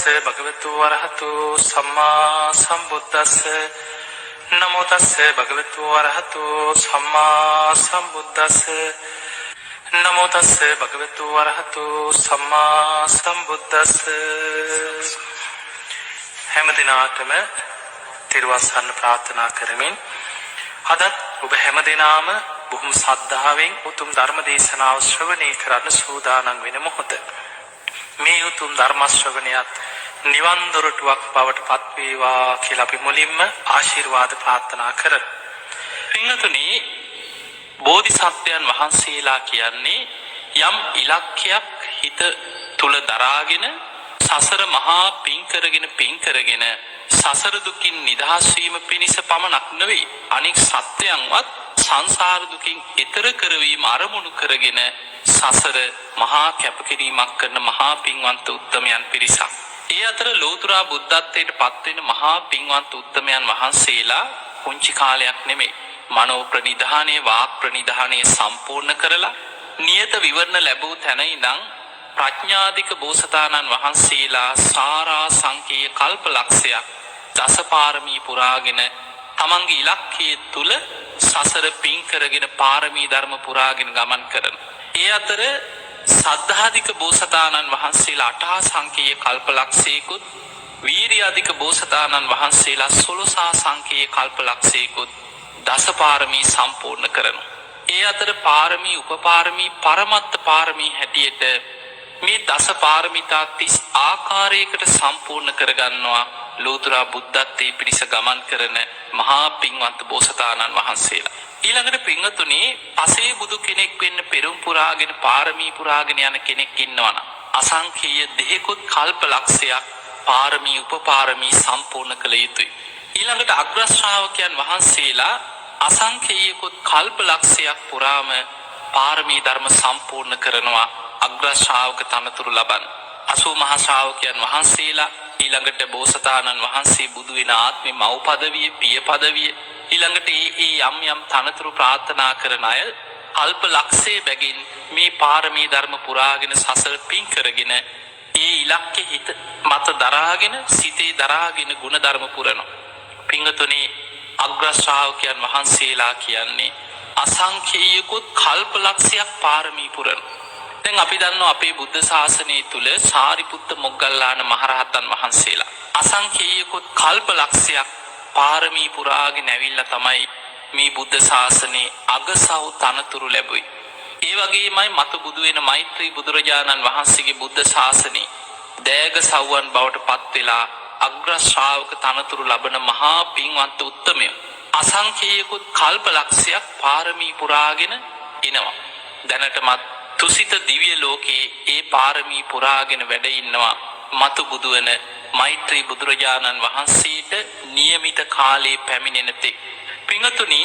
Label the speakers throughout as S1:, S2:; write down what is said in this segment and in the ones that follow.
S1: තස්සේ භගවතු වරහතු සම්මා සම්බුද්දස්සේ නමෝ තස්සේ භගවතු වරහතු සම්මා සම්බුද්දස්සේ නමෝ තස්සේ භගවතු වරහතු සම්මා සම්බුද්දස්සේ හැම දිනාටම තිරුවන් සරණ ප්‍රාර්ථනා කරමින් අදත් ඔබ හැම දිනාම බොහොම ශ්‍රද්ධාවෙන් උතුම් ධර්ම දේශනාව ශ්‍රවණය කරන්න සූදානම් වෙන මොහොත මේ උතුම් ධර්ම ශ්‍රවණයත් නිවන් දොරටුවක් බවට පත් වේවා කියලා අපි මුලින්ම ආශිර්වාද ප්‍රාර්ථනා කරමු. පින්වතුනි, බෝධිසත්වයන් වහන්සේලා කියන්නේ යම් ඉලක්කයක් හිත තුල දරාගෙන සසර මහා පින් කරගෙන සසර දුකින් නිදහස් වීම පිණිස පමණක් නෙවෙයි අනෙක් සත්‍යයන්වත් සංසාර දුකින් ඈතර කරවීම අරමුණු කරගෙන සසර මහා කැපකිරීමක් කරන මහා පින්වන්ත උත්තමයන් පිරිසක්. ඒ අතර ලෝතර බුද්ධත්වයට පත් වෙන මහා පින්වන්ත උත්තමයන් වහන්සේලා පුංචි කාලයක් නෙමෙයි මනෝ ප්‍රනිධානයේ වාක් ප්‍රනිධානයේ සම්පූර්ණ කරලා නියත විවරණ ලැබූ තැන ඉඳන් ප්‍රඥාධික බෝසතාණන් වහන්සේලා සාරා සංකේය කල්පලක්ෂයක් දසපාරමී පුරාගෙන තමන්ගේ ඉලක්කයේ තුල සසර පින් කරගෙන පාරමී ධර්ම පුරාගෙන ගමන් කරන. ඒ අතර සද්ධාධික බෝසතාණන් වහන්සේලා අටහා සංකේය කල්පලක්ෂයකුත් වීරියාධික බෝසතාණන් වහන්සේලා 16 සංකේය කල්පලක්ෂයකුත් දසපාරමී සම්පූර්ණ කරනවා. ඒ අතර පාරමී උපපාරමී පරමත්ත පාරමී හැටියට මේ දසපාරමිතා 30 ආකාරයකට සම්පූර්ණ කරගන්නවා ලෝතර බුද්ධත්වයේ පිරිස ගමන් කරන මහා පින්වන්ත බෝසතාණන් වහන්සේලා. ඊළඟට පින්වතුනි, පසේ බුදු කෙනෙක් වෙන්න පෙරම් පුරාගෙන පාරමී පුරාගෙන යන කෙනෙක් ඉන්නවනම් අසංඛේය දෙහිකුත් කල්ප ලක්ෂයක් පාරමී උපපාරමී සම්පූර්ණ කළ යුතුයි. ඊළඟට අග්‍ර ශ්‍රාවකයන් වහන්සේලා අසංඛේයකුත් කල්ප ලක්ෂයක් පුරාම පාරමී ධර්ම සම්පූර්ණ කරනවා අග්‍ර ශ්‍රාවක තනතුරු ලබන 80 මහා ශ්‍රාවකයන් වහන්සේලා. ඊළඟට බෝසතාණන් වහන්සේ බුදු වෙන ආත්මේ මව් පදවිය පිය පදවිය ඊළඟට ඒ යම් තනතුරු ප්‍රාර්ථනා කරන අය කල්ප ලක්ෂයේ බැගින් මේ පාරමී ධර්ම පුරාගෙන සසර පින් කරගෙන ඒ ඉලක්කෙ හිත මත දරාගෙන සිතේ දරාගෙන ගුණ ධර්ම පුරනවා. පින්වතුනි, අග්‍ර ශ්‍රාවකයන් වහන්සේලා කියන්නේ අසංඛේයකුත් කල්ප ලක්ෂයක් පාරමී පුරනවා. දැන් අපි දන්නවා අපේ බුද්ධ ශාසනය තුල සාරිපුත්ත මොග්ගල්ලාන මහරහතන් වහන්සේලා අසංඛේයකුත් කල්ප ලක්ෂයක් පාරමී පුරාගෙන ඇවිල්ලා තමයි මේ බුද්ධ ශාසනයේ අගසව් තනතුරු ලැබුවේ. ඒ වගේමයි මතු බුදු වෙන මෛත්‍රී බුදුරජාණන් වහන්සේගේ බුද්ධ ශාසනයේ දෑග සව්වන් බවට පත් වෙලා අග්‍ර ශ්‍රාවක තනතුරු ලබන මහා පින්වන්ත උත්තමයෝ අසංඛේයකුත් කල්ප ලක්ෂයක් පාරමී පුරාගෙන එනවා. දැනටමත් තුසිත දිව්‍ය ලෝකයේ ඒ පාරමී පුරාගෙන වැඩ ඉන්නවා මතු බුදු වෙන මෛත්‍රී බුදුරජාණන් වහන්සේට નિયમિત කාලේ පැමිණෙන තෙක්. පින්වතුනි,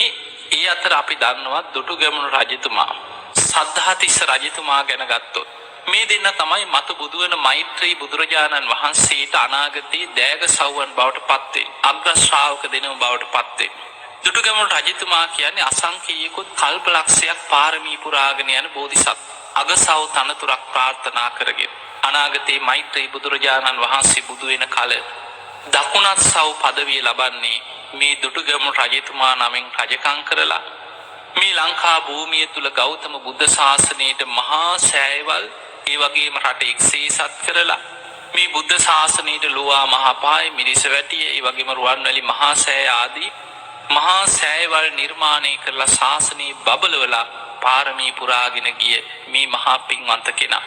S1: ඒ අතර අපි දන්නවා දුටුගැමුණු රජතුමා සද්ධාතිස්ස රජතුමා ගැන ගත්තොත් මේ දෙන්න තමයි මතු බුදු වෙන මෛත්‍රී බුදුරජාණන් වහන්සේට අනාගතයේ දෑග සව්වන් බවට පත් වෙන්නේ අග්‍ර ශ්‍රාවක දෙනම බවට පත් වෙන්නේ. දුටුගැමුණු රජතුමා කියන්නේ අසංඛේයකුත් කල්ප ලක්ෂයක් පාරමී පුරාගෙන යන බෝධිසත්ව අගසව් තනතුරක් ප්‍රාර්ථනා කරගෙන අනාගතයේ මෛත්‍රී බුදුරජාණන් වහන්සේ බුදු වෙන කල දකුණත් සව් පදවිය ලබන්නේ මේ දුටුගැමුණු රජතුමා නමින් රජකම් කරලා මේ ලංකා භූමිය තුල ගෞතම බුද්ධ ශාසනයට මහා සෑයවල් ඒ වගේම රට එක්සේසත් කරලා මේ බුද්ධ ශාසනයට ලෝවා මහපාය මිරිසවැටිය ඒ වගේම රුවන්වැලි මහා සෑය ආදී මහා සෑයවල් නිර්මාණය කරලා ශාසනය බබලවලා පාරමී පුරාගෙන ගිය මේ මහා පින්වන්ත කෙනා.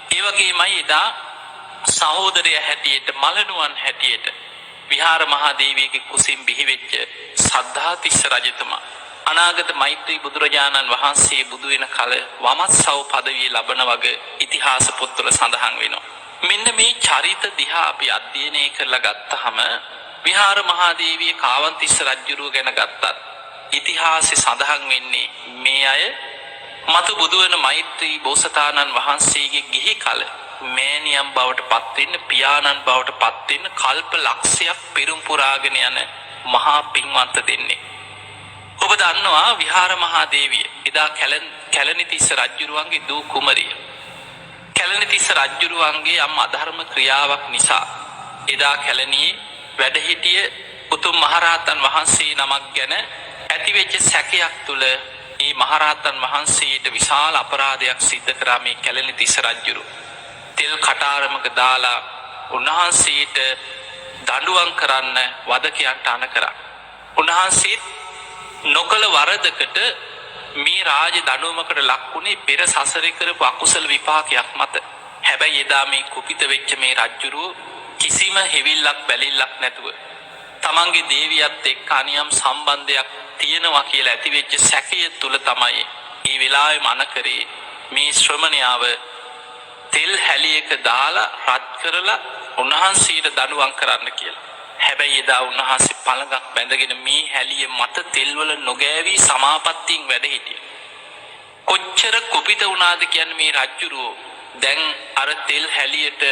S1: ඒ වගේමයි එදා සහෝදරය හැටියට මලනුවන් හැටියට විහාර මහා දේවියගේ කුසින් බිහිවෙච්ච සද්ධාතිස්ස රජතුමා අනාගත මෛත්‍රී බුදුරජාණන් වහන්සේ බුදු වෙන කල වමත්සව් පදවිය ලබන වගේ ඉතිහාස පොත්වල සඳහන් වෙනවා. මෙන්න මේ චරිත දිහා අපි අධ්‍යයනය කරලා ගත්තහම විහාර මහා දේවිය කාවන්තිස්ස රජුරුව ගැන ගත්තත් ඉතිහාසයේ සඳහන් වෙන්නේ මේ අය මතු බුදු වෙන මෛත්‍රී බෝසතාණන් වහන්සේගේ ගිහි කල මෑණියන් බවට පත් වෙන්න පියාණන් බවට පත් වෙන්න කල්ප ලක්ෂයක් පෙරම් පුරාගෙන යන මහා පින්වන්ත දෙන්නේ. ඔබ දන්නවා විහාර මහා දේවිය එදා කැලණිතිස්ස රජුරුවන්ගේ දූ කුමරිය. කැලණිතිස්ස රජුරුවන්ගේ යම් අධර්ම ක්‍රියාවක් නිසා එදා කැලණියේ වැඩ හිටිය උතුම් මහරහතන් වහන්සේ නමක් ගැන ඇතිවෙච්ච සැකයක් තුල මේ මහරහතන් වහන්සේට විශාල අපරාධයක් සිද්ධ කරා මේ කැලණි තිස්ස රජුරු. තෙල් කටාරමක දාලා උන්වහන්සේට දඬුවම් කරන්න වදකයන්ට අණ කරා. උන්වහන්සේ නොකල වරදකට මේ රාජ දඬුවමකට ලක්ුණේ පෙර සසරේ කරපු අකුසල විපාකයක් මත. හැබැයි එදා මේ කුපිත වෙච්ච මේ රජුරු කිසිම හෙවිල්ලක් බැලිල්ලක් නැතුව තමන්ගේ දේවියත් එක්ක අනියම් සම්බන්ධයක් තියෙනවා කියලා ඇතිවෙච්ච සැකය තුල තමයි මේ වෙලාවේ මන කරේ මේ ශ්‍රමණයාව තෙල් හැලියක දාලා රත් කරලා උන්වහන්සේට දඬුවම් කරන්න කියලා. හැබැයි එදා උන්වහන්සේ පළඟක් බැඳගෙන මේ හැලිය මත තෙල් වල නොගෑවි සමාපත්තියෙන් වැඩ හිටියේ. කොච්චර කුපිත වුණාද කියන්නේ මේ රජුරෝ දැන් අර තෙල් හැලියට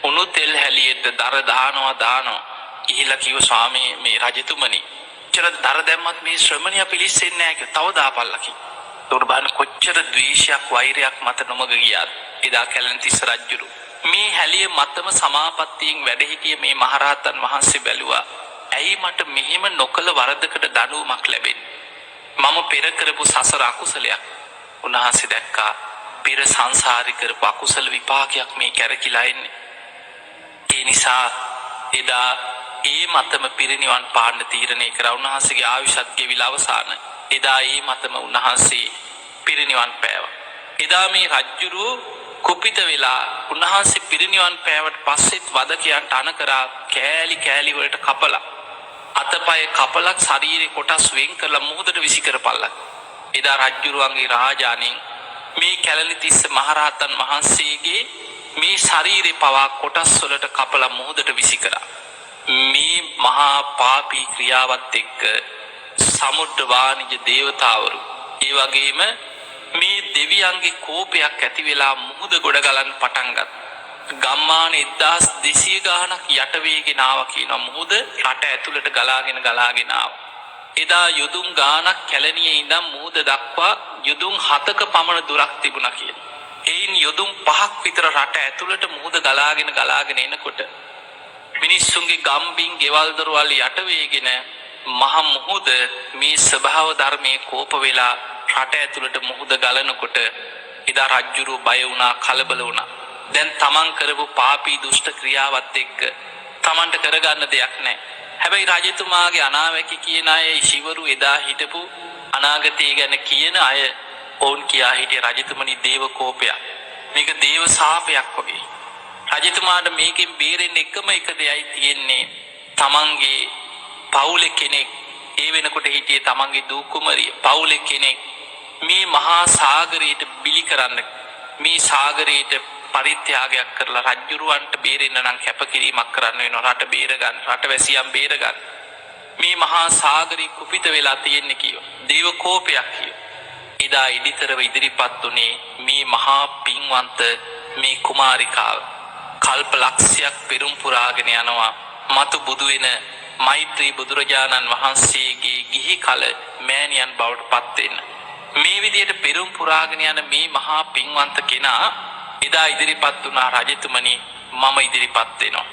S1: උණු තෙල් හැලියට දර දානවා ඉහිලා කිව්ව ස්වාමී මේ රජතුමනි කොච්චර දර දැම්මත් මේ ශ්‍රමණියා පිළිස්සෙන්නේ නැහැ කියලා තව දාපල්ලා කිව්වා. ඒකට බලන්න කොච්චර ද්වේෂයක් වෛරයක් මත නොමග ගියාද එදා කැලණි තිස්ස රජුරු. මේ හැලිය මතම සමාපත්තියෙන් වැඩ හිටිය මේ මහරහතන් වහන්සේ බැලුවා ඇයි මට මෙහෙම නොකල වරදකට දඬුවමක් ලැබෙන්නේ? මම පෙර කරපු සසර අකුසලයක්. උන්වහන්සේ දැක්කා පෙර සංසාරේ කරපු අකුසල විපාකයක් මේ කැරකිලා ඉන්නේ. ඒ නිසා එදා ඒ මතම පිරිනිවන් පාන්න තීරණය කරා. උන්වහන්සේගේ ආයුෂත් ගෙවිලා අවසాన. එදා ඒ මතම උන්වහන්සේ පිරිනිවන් පෑවා. එදා මේ රජුරු කුපිත වෙලා උන්වහන්සේ පිරිනිවන් පෑවට පස්සෙත් වදකයන්ට අණ කරා කෑලි කෑලි වලට කපලා අතපය කපලක් ශරීරේ කොටස් වෙන් කරලා මුහුදට විසි කරපල්ලා. එදා රජුරුවන්ගේ රාජාණන් මේ කැලණි තිස්ස මහරහතන් වහන්සේගේ මේ ශරීරේ පවා කොටස් වලට කපලා මුහුදට විසි කරා. මේ මහා පාපී ක්‍රියාවත් එක්ක සමුද්‍ර වාණිජ දේවතාවරු ඒ වගේම මේ දෙවියන්ගේ කෝපයක් ඇති වෙලා මුහුද ගොඩ ගලන්න පටන් ගත්තා. ගම්මාන 1200 ගාණක් යට වේගෙන ආවා කියන මුහුද රට ඇතුළට ගලාගෙන ආවා. එදා යොදුන් ගාණක් කැලණියේ ඉඳන් මුහුද දක්වා යොදුන් 7ක පමණ දුරක් තිබුණා කියලා. එයින් යොදුන් 5ක් විතර රට ඇතුළට මුහුද ගලාගෙන එනකොට මිනිස්සුන්ගේ ගම්බින් ගෙවල් දොරවල් යට වේගෙන මහ මුහුද මේ ස්වභාව ධර්මයේ කෝප වෙලා රට ඇතුළට මුහුද ගලනකොට එදා රජුරු බය වුණා කලබල වුණා. දැන් තමන් කරපු පාපී දුෂ්ට ක්‍රියාවත් එක්ක තමන්ට කරගන්න දෙයක් නැහැ. හැබැයි රජතුමාගේ අනාවැකි කියන අය ශිවරු එදා හිටපු අනාගතය ගැන කියන අය ඔවුන් කියා හිටිය රජතුමනි දේව කෝපයක්. මේක දේව සාපයක් වගේ. රජතුමාට මේකෙන් බේරෙන්න එකම එක දෙයයි තියෙන්නේ තමන්ගේ පවුලේ කෙනෙක් ඒ වෙනකොට හිටියේ තමන්ගේ දූ කුමරිය පවුලේ කෙනෙක් මේ මහා සාගරයට බිලි කරන්න මේ සාගරයට පරිත්‍යාගයක් කරලා රජුරවන්ට බේරෙන්න නම් කැපකිරීමක් කරන්න වෙනවා. රට බේරගන්න රටවැසියන් බේරගන්න මේ මහා සාගරේ කුපිත වෙලා තියෙන්නේ කියෝ දේව කෝපයක් කියෝ. එදා ඉදිතරව ඉදිරිපත් උනේ මේ මහා පින්වන්ත මේ කුමාරිකාව කල්ප ලක්ෂයක් පෙරම් පුරාගෙන යනවා මතු බුදු වෙන මෛත්‍රී බුදුරජාණන් වහන්සේගේ ගිහි කල මෑණියන් බවට පත් වෙන්න. මේ විදියට පෙරම් පුරාගෙන යන මේ මහා පින්වන්ත කෙනා එදා ඉදිරිපත් වුණා රජතුමනි මම ඉදිරිපත් වෙනවා.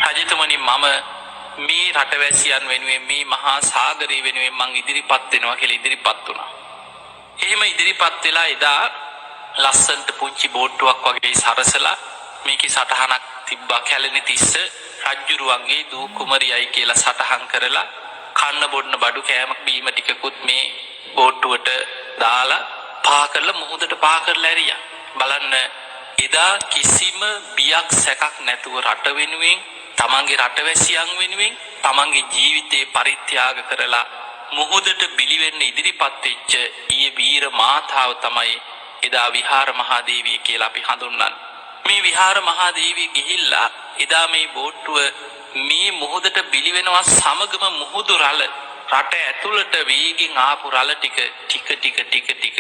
S1: රජතුමනි මම මේ රටවැසියන් වෙනුවෙන් මේ මහා සාගරය වෙනුවෙන් මං ඉදිරිපත් වෙනවා කියලා ඉදිරිපත් වුණා. එහෙම ඉදිරිපත් වෙලා එදා ලස්සන්ට පුංචි බෝට්ටුවක් වගේ සරසලා මේකේ සටහනක් තිබ්බා කැලණි තිස්ස රජුරුවන්ගේ දූ කුමරියයි කියලා සටහන් කරලා කන්න බොන්න බඩු කෑම බීම ටිකකුත් මේ බෝට්ටුවට දාලා පා කරලා මුහුදට පා කරලා ඇරියා. බලන්න එදා කිසිම බියක් සැකක් නැතුව රට වෙනුවෙන් තමන්ගේ රටවැසියන් වෙනුවෙන් තමන්ගේ ජීවිතේ පරිත්‍යාග කරලා මුහුදට බිලි වෙන්න ඉදිරිපත් වෙච්ච ඊයේ වීර මාතාව තමයි එදා විහාර මහාදේවිය කියලා අපි හඳුන්වන්නේ. මේ විහාර මහාදේවිය ගිහිල්ලා එදා මේ බෝට්ටුව මේ මුහුදට බිලි වෙනවා සමගම මුහුදු රළ රට ඇතුළට වේගෙන් ආපු රළ ටික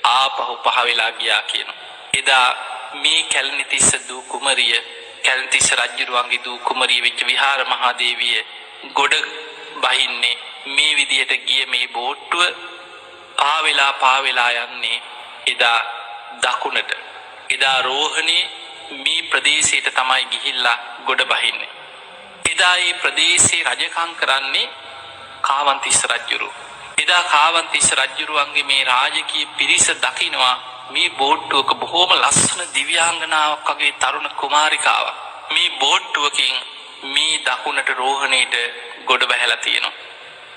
S1: ආපහු පහ වෙලා ගියා කියනවා. එදා මේ කැලණි තිස්ස දූ කුමරිය කැලණි තිස්ස රජුරුවන්ගේ දූ කුමරිය වෙච්ච විහාර මහාදේවිය ගොඩ බහින්නේ මේ විදියට ගිය මේ බෝට්ටුව පා වෙලා යන්නේ එදා දකුණට. එදා රෝහණේ මේ ප්‍රදේශයට තමයි ගිහිල්ලා ගොඩ බහින්නේ. එදා මේ ප්‍රදේශයේ රජකම් කරන්නේ කාවන්තිස්ස රජුරු. එදා කාවන්තිස්ස රජුරුවන්ගේ මේ රාජකීය පිරිස දකිනවා මේ බෝට්ටුවක බොහොම ලස්සන දිව්‍යාංගනාවක් වගේ තරුණ කුමාරිකාවක් මේ බෝට්ටුවකින් මේ දකුණට රෝහණයට ගොඩ බැහැලා තියෙනවා.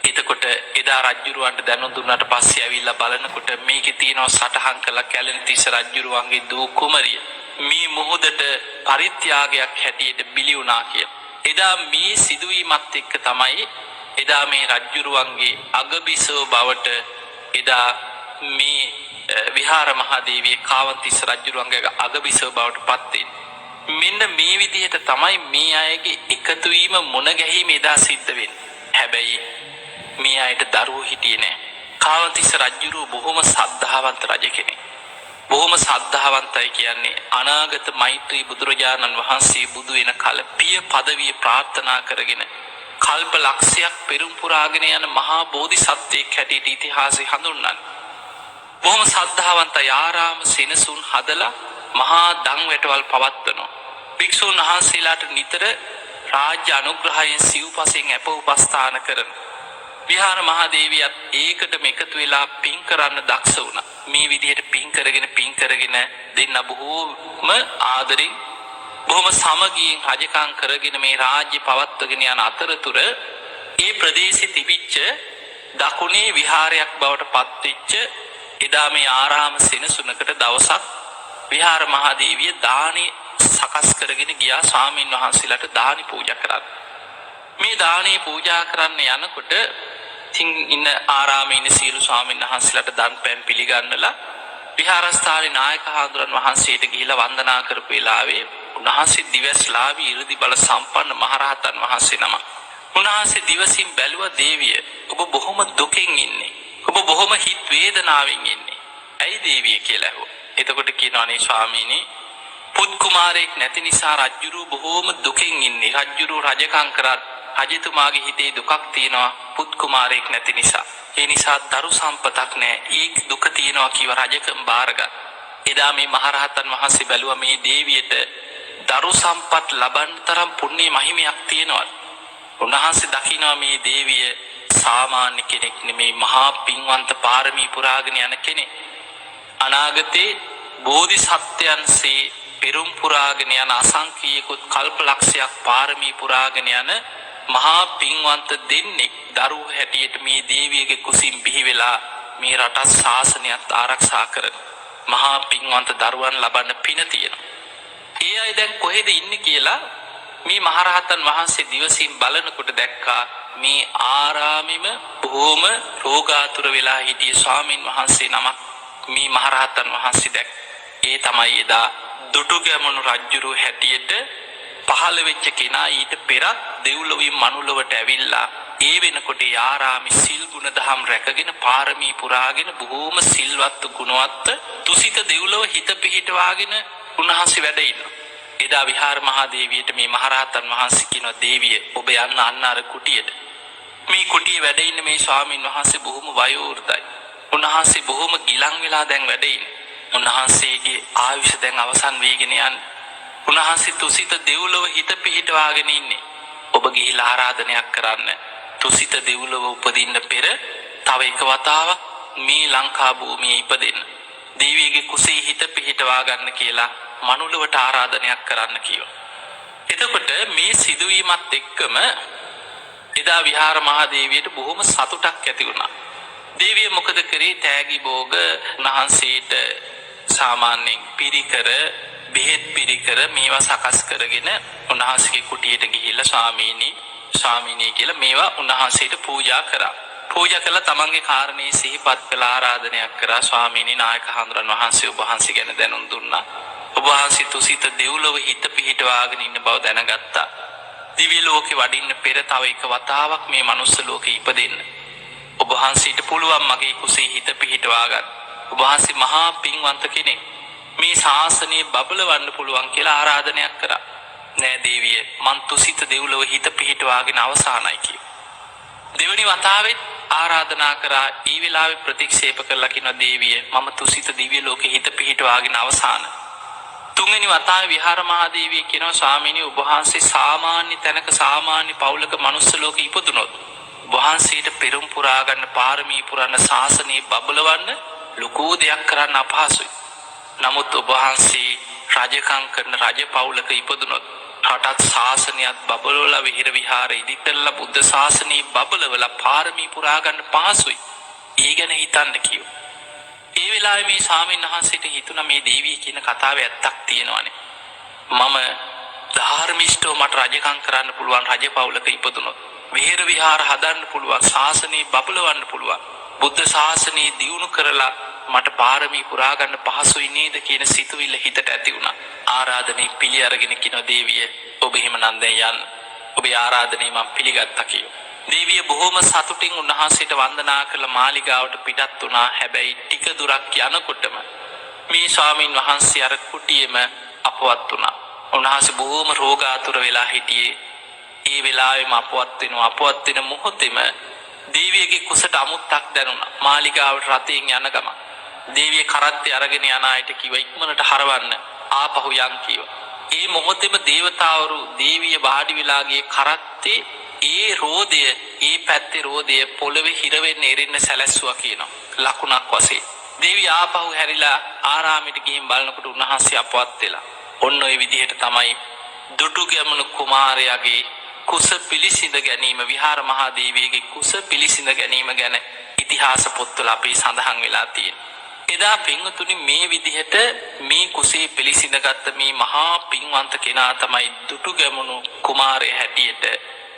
S1: එතකොට එදා රජුරුවන්ට දැනුම් දුන්නාට පස්සේ ඇවිල්ලා බලනකොට මේකේ තියෙනවා සටහන් කළ කැලණිතිස්ස රජුරුවන්ගේ දූ කුමරිය මේ මොහොතට පරිත්‍යාගයක් හැටියට බිලි වුණා කියලා. එදා මේ සිදුවීමත් එක්ක තමයි එදා මේ රජුරුවන්ගේ අගබිසව බවට එදා මේ විහාර මහදේවිය කාවන්තිස්ස රජුරුවන්ගේ අගබිසව බවට පත් වෙන්නේ. මෙන්න මේ විදිහට තමයි මේ අයගේ එකතු වීම මොන ගැහිම එදා සිද්ධ වෙන්නේ. හැබැයි මේ අයට දරුවෝ හිටියේ නෑ. කාවන්තිස්ස රජුරුව බොහොම සද්ධාවන්ත රජ කෙනෙක්. බොහොම සද්ධාවන්තයි කියන්නේ අනාගත මෛත්‍රී බුදුරජාණන් වහන්සේ බුදු වෙන කල පිය පදවිය ප්‍රාර්ථනා කරගෙන කල්ප ලක්ෂයක් පෙරම් පුරාගෙන යන මහා බෝධිසත්වයෙක් හැටියට ඉතිහාසය හඳුන්වන්නේ. බොහොම සද්ධාවන්තයි ආරාම සෙනසුන් හදලා මහා දන් වැටවල් පවත්වනවා. භික්ෂුන් වහන්සේලාට නිතර රාජ්‍ය අනුග්‍රහයෙන් සිව්පසෙන් අප උපස්ථාන කරනවා. විහාර මහදේවියත් ඒකටම එකතු වෙලා පින් කරන්න දක්ෂ වුණා. මේ විදිහට පින් කරගෙන දෙන්න බොහෝම ආදරෙන් බොහොම සමගියෙන් රජකම් කරගෙන මේ රාජ්‍ය පවත්වගෙන යන අතරතුර ඒ ප්‍රදේශෙ තිබිච්ච දකුණේ විහාරයක් බවට පත්වෙච්ච එදා මේ ආරාම සෙනසුනකට දවසක් විහාර මහදේවිය දානි සකස් කරගෙන ගියා ස්වාමීන් වහන්සේලාට දානි පූජා කරන්න. මේ දානේ පූජා කරන්න යනකොට ඉන්න ආරාමේ ඉන්න සියලු ස්වාමීන් වහන්සේලාට දන් පෑන් පිළිගන්නලා විහාරස්ථානයේ නායක හාමුදුරන් වහන්සේට ගිහිලා වන්දනා කරපු වෙලාවේ උන්වහන්සේ දිවස්ලාභී 이르දි බල සම්පන්න මහරහතන් වහන්සේ නම. උන්වහන්සේ දිවසින් බැලුවා දේවිය ඔබ බොහොම දුකෙන් ඉන්නේ. ඔබ බොහොම හිත් වේදනාවෙන් ඉන්නේ. ඇයි දේවිය කියලා ඇහුවා. එතකොට කියනවා අනේ ස්වාමීනි පුත් කුමාරයෙක් නැති නිසා රජුරු බොහොම දුකෙන් ඉන්නේ. රජුරු රජකම් කරත් රජතුමාගේ හිතේ දුකක් තියෙනවා පුත් කුමාරයෙක් නැති නිසා. ඒ නිසා දරු සම්පතක් නැහැ. ඒ දුක තියෙනවා කියව රජකම් බාරගත්. එදා මේ මහරහතන් වහන්සේ බැලුවා මේ දේවියට දරු සම්පත් ලබන්න තරම් පුණ්‍ය මහිමයක් තියෙනවා. උන්වහන්සේ දකිනවා මේ දේවිය සාමාන්‍ය කෙනෙක් නෙමේ මහා පින්වන්ත පාරමී පුරාගෙන යන කෙනෙක්. අනාගතේ බෝධිසත්වයන්සේ පෙරම් පුරාගෙන යන අසංකීයකුත් කල්ප ලක්ෂයක් පාරමී පුරාගෙන යන මහා පින්වන්ත දෙන්නෙක් දරුවෝ හැටියට මේ දේවියගේ කුසින් බිහි වෙලා මේ රට ශාසනයත් ආරක්ෂා කරන මහා පින්වන්ත දරුවන් ලබන්න පින තියෙනවා. ඒ අය දැන් කොහෙද ඉන්නේ කියලා මේ මහරහතන් වහන්සේ දිවසින් බලනකොට දැක්කා මේ ආරාමෙම බොහොම රෝගාතුර වෙලා හිටිය ස්වාමින් වහන්සේ නමක් මේ මහරහතන් වහන්සේ දැක්. ඒ තමයි එදා දුටුගැමුණු රජුරු හැටියට පහළ වෙච්ච කෙනා ඊට පෙරත් දෙව්ලොවින් මනුලොවට ඇවිල්ලා ඒ වෙනකොට ආරාමි සිල් ගුණ දහම් රැකගෙන පාරමී පුරාගෙන බොහෝම සිල්වත් ගුණවත් තුසිත දෙව්ලොව හිත පිහිටවාගෙන උන්වහන්සේ වැඩ ඉන්නවා. එදා විහාර මහදේවියට මේ මහරහතන් වහන්සේ කියනවා දේවිය ඔබ යන්න අන්න අර කුටියට. මේ කුටියේ වැඩ ඉන්න මේ ස්වාමින් වහන්සේ බොහොම වයෝවෘද්ධයි. උන්වහන්සේ බොහොම ගිලන් වෙලා දැන් වැඩ ඉන්නේ. උන්වහන්සේගේ ආයුෂ දැන් අවසන් වෙගෙන යන්නේ. උන්වහන්සේ තුසිත දෙව්ලොව හිත පිහිටවාගෙන ඉන්නේ. ඔබ ගිහිලා ආරාධනයක් කරන්න. තුසිත දෙව්ලොව උපදින්න පෙර තව එක වතාවක් මේ ලංකා භූමියේ ඉපදෙන්න. දේවියගේ කුසේ හිත පිහිටවා ගන්න කියලා මනුලොවට ආරාධනයක් කරන්න කිව්වා. එතකොට මේ සිදුවීමත් එක්කම එදා විහාර මහදේවියට බොහොම සතුටක් ඇති වුණා. දේවිය මොකද කරේ තෑගි භෝග උන්වහන්සේට සාමාන්‍යයෙන් පිරිකර බෙහෙත් පිරිකර මේවා සකස් කරගෙන උන්වහන්සේගේ කුටියට ගිහිල්ලා ස්වාමීනි කියලා මේවා උන්වහන්සේට පූජා කරා. පූජා කළා තමන්ගේ කාරණේ සිහිපත් කළ ආරාධනයක් කරා ස්වාමීනි නායක හඳුරන් වහන්සේ ඔබ වහන්සේ ගැන දැනුම් දුන්නා. ඔබ වහන්සේ තුසිත දෙව්ලොව හිත පිහිටවාගෙන ඉන්න බව දැනගත්තා. දිව්‍ය ලෝකේ වඩින්න පෙර තව එක වතාවක් මේ මනුස්ස ලෝකේ ඉපදෙන්න. ඔබ වහන්සේට පුළුවන් මගේ කුසේ හිත පිහිටවා ගන්න. ඔබ වහන්සේ මහා පින්වන්ත කෙනෙක්. මේ ශාසනය බබලවන්න පුළුවන් කියලා ආරාධනයක් කරා. නෑ දේවිය මං තුසිත දෙව්ලොව හිත පිහිටවාගෙන අවසానයි කිව්වා. දෙවනි වතාවෙත් ආරාධනා කරා. ඊ වෙලාවේ ප්‍රතික්ෂේප කළා කියන දේවිය මම තුසිත දිව්‍ය ලෝකේ හිත පිහිටවාගෙන අවසాన. තුන්වෙනි වතාවේ විහාර මහදේවිය කියනවා ස්වාමීනි ඔබ වහන්සේ සාමාන්‍ය තැනක සාමාන්‍ය පවුලක මනුස්ස ලෝකෙ ඉපදුනොත් වහන්සේට පෙරම් පුරා ගන්න පාරමී පුරන්න ශාසනය බබලවන්න ලොකු දෙයක් කරන්න අපහසුයි. නමුත් ඔබ වහන්සේ රජකම් කරන රජ පවුලක ඉපදුනොත් රටත් ශාසනයත් බබලවලා විහෙර විහාර ඉදි කරලා බුද්ධ ශාසනය බබලවලා පාරමී පුරා ගන්න පහසුයි. ඒ ගැන හිතන්න කිව්වා. ඒ වෙලාවේ මේ ස්වාමීන් වහන්සේට හිතුණා මේ දේවිය කියන කතාවේ ඇත්තක් තියෙනවානේ. මම ධර්මිෂ්ඨව මට රජකම් කරන්න පුළුවන් රජ පවුලක ඉපදුනොත් විහෙර විහාර හදන්න පුළුවන් ශාසනය බබලවන්න පුළුවන් බුද්ධ ශාසනය දියුණු කරලා මට පාරමී පුරා ගන්න පහසුයි නේද කියන සිතුවිල්ල හිතට ඇති වුණා. ආරාධනෙ පිළි අරගෙන කිනෝ දේවිය ඔබ එහෙමනම් දැන් යන්න. ඔබේ ආරාධනෙ මම පිළිගත්තා කිව්වා. දේවිය බොහොම සතුටින් උන්වහන්සේට වන්දනා කරලා මාලිගාවට පිටත් වුණා. හැබැයි ටික දුරක් යනකොටම මේ ස්වාමීන් වහන්සේ අර කුටියෙම අපවත් වුණා. උන්වහන්සේ බොහොම රෝගාතුර වෙලා හිටියේ. ඒ වෙලාවෙම අපවත් වෙන මොහොතේම දේවියගේ කුසට අමුත්තක් දැනුණා. මාලිගාවට රථයෙන් යන ගමන් දේවිය කරත්තේ අරගෙන යන අයට කිව්වා ඉක්මනට හරවන්න ආපහු යන් කිව්වා. ඒ මොහොතේම දේවතාවරු දේවිය වාඩි වෙලා ගියේ කරත්තේ ඒ රෝදය ඒ පැත්තේ රෝදය පොළවේ හිර වෙන්න එරින්න සැලැස්සුවා කියනවා ලකුණක් වශයෙන්. දේවිය ආපහු හැරිලා ආරාමෙට ගිහින් බලනකොට උන්වහන්සේ අපවත් වෙලා. ඔන්න ඔය විදිහට තමයි දුටුගැමුණු කුමාරයාගේ කුස පිළිසිඳ ගැනීම විහාර මහා දේවියගේ කුස පිළිසිඳ ගැනීම ගැන ඉතිහාස පොත්වල අපි සඳහන් වෙලා තියෙනවා. එදා පින්වතුනි මේ විදිහට මේ කුසේ පිළිසිඳගත් මේ මහා පින්වන්ත කෙනා තමයි දුටුගැමුණු කුමාරයා හැටියට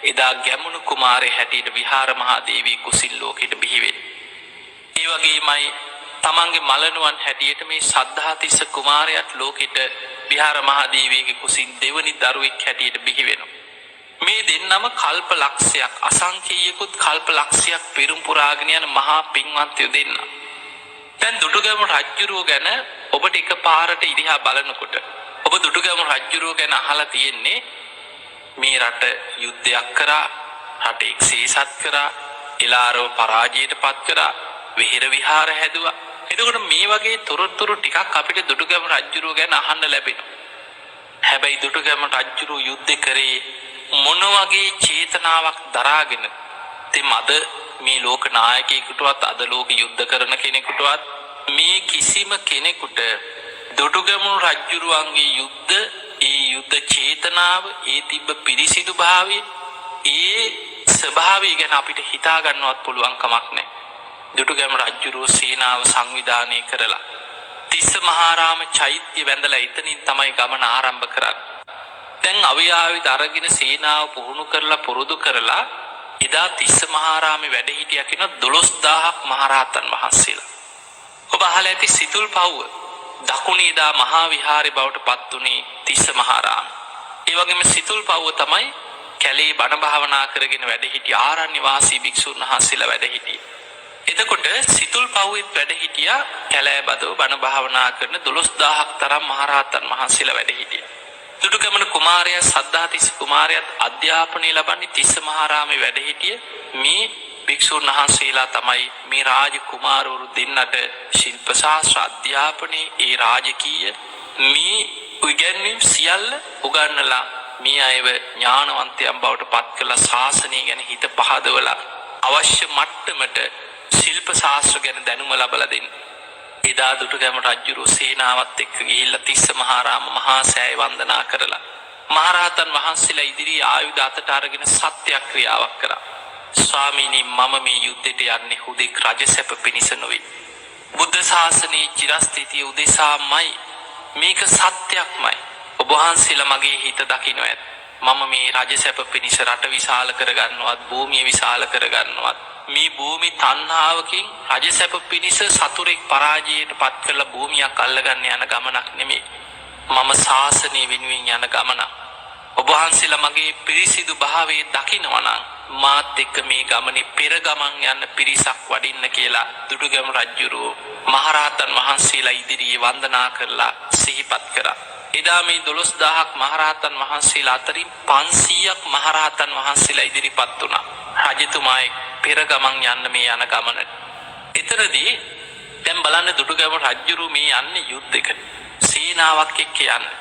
S1: එදා ගැමුණු කුමාරයා හැටියට විහාර මහා දේවිය කුසින් ලෝකෙට බිහි වෙන්නේ. ඒ වගේමයි තමන්ගේ මලනුවන් හැටියට මේ සද්ධාතිස්ස කුමාරයාත් ලෝකෙට විහාර මහා දේවියගේ කුසින් දෙවනි දරුවෙක් හැටියට බිහි වෙනවා. මේ දෙන්නම කල්ප ලක්ෂයක් අසංඛේයිකුත් කල්ප ලක්ෂයක් පෙරම් පුරාගෙන යන මහා පින්වන්තයෝ දෙන්න. දැන් දුටුගැමුණු රජුරෝ ගැන ඔබට එකපාරට ඉරිහා බලනකොට ඔබ දුටුගැමුණු රජුරෝ ගැන අහලා තියෙන්නේ මේ රට යුද්ධයක් කරා රට එක්සේසත් කරා එලාරව පරාජයට පත් කරා විහෙර විහාර හැදුවා. එතකොට මේ වගේ තොරතුරු ටිකක් අපිට දුටුගැමුණු රජුරෝ ගැන අහන්න ලැබෙනවා. හැබැයි දුටුගැමුණු රජුරෝ යුද්ධ කරේ මොන වගේ චේතනාවක් දරාගෙන ඉතින් අද මේ ලෝක නායකයෙකුටවත් අද ලෝක යුද්ධ කරන කෙනෙකුටවත් මේ කිසිම කෙනෙකුට දුටුගැමුණු රජුරුවන්ගේ ඒ යුද්ධ චේතනාව ඒ තිබ්බ පිරිසිදු භාවය ඒ ස්වභාවය ගැන අපිට හිතා ගන්නවත් පුළුවන් කමක් නැහැ. දුටුගැමුණු රජුරුව සේනාව සංවිධානය කරලා තිස්ස මහාරාම චෛත්‍ය වැඳලා එතනින් තමයි ගමන ආරම්භ කරන්නේ. දැන් අවියාවිද අරගෙන සේනාව පුහුණු කරලා පුරුදු කරලා එදා තිස්ස මහාරාමේ වැඩ හිටියා කියන 12000ක් මහරහතන් වහන්සේලා. ඔබ අහලා ඇති සිතුල් පව්ව දකුණේ එදා මහා විහාරේ බවට පත් උනේ තිස්ස මහාරාම. ඒ වගේම සිතුල් පව්ව තමයි කැලේ බණ භාවනා කරගෙන වැඩ හිටි ආරණ්‍ය වාසී භික්ෂුන් වහන්සේලා වැඩ හිටියේ. එතකොට සිතුල් පව්වෙත් වැඩ හිටියා කැලෑබදව බණ භාවනා කරන 12000ක් තරම් මහරහතන් වහන්සේලා වැඩ හිටියා. දුටුගැමුණු කුමාරයා සද්ධාතිස්ස කුමාරයාත් අධ්‍යාපනය ලබන්නේ තිස්ස මහාරාමේ වැඩ හිටිය මේ භික්ෂුන් වහන්සේලා තමයි මේ රාජ කුමාරවරු දෙන්නට ශිල්ප ශාස්ත්‍ර අධ්‍යාපනයේ ඒ රාජකීය මේ උගන්වීම් සියල්ල උගන්වලා මේ අයව ඥානවන්තයන් බවට පත් කළා. ශාසනය ගැන හිත පහදවලා අවශ්‍ය මට්ටමට ශිල්ප ශාස්ත්‍ර ගැන දැනුම ලබලා දෙන්න. එදා දුටුගැමුණු රජුරෝ සේනාවත් එක්ක ගිහිල්ලා තිස්ස මහාරාම මහා සෑය වන්දනා කරලා මහරහතන් වහන්සේලා ඉදිරියේ ආයුධ අතට අරගෙන සත්‍යක්‍රියාවක් කරා. ස්වාමීනි මම මේ යුද්ධයට යන්නේ හුදෙක් රජසැප පිණිස නොවේ. බුද්ධ ශාසනයේ චිරස්ථිතිය උදෙසාමයි. මේක සත්‍යක්මයි. ඔබ වහන්සේලා මගේ හිත දකින්න ඇත. මම මේ රජසැප පිණිස රට විශාල කරගන්නවත් භූමිය විශාල කරගන්නවත් මේ භූමි තණ්හාවකින් රජසැප පිණිස සතුරෙක් පරාජයට පත් කරලා භූමියක් අල්ලගන්න යන ගමනක් නෙමෙයි. මම ශාසනය වෙනුවෙන් යන ගමනක්. ඔබ වහන්සේලා මගේ පිරිසිදු භාවයේ දකිනවා නම් මාත් එක්ක මේ ගමනේ පෙර ගමන් යන්න පිරිසක් වඩින්න කියලා දුටුගැමුණු රජුරෝ මහරහතන් වහන්සේලා ඉදිරියේ වන්දනා කරලා සිහිපත් කරා. එදා මේ 12000ක් මහරහතන් වහන්සේලා අතරින් 500ක් මහරහතන් වහන්සේලා ඉදිරිපත් වුණා. රජතුමායි පෙර ගමන් යන්න මේ යන ගමනට. එතරදී දැන් බලන්න දුටුගැමුණු රජුරු මේ යන්නේ යුද්ධයකට. සේනාවක් එක්ක යන්නේ.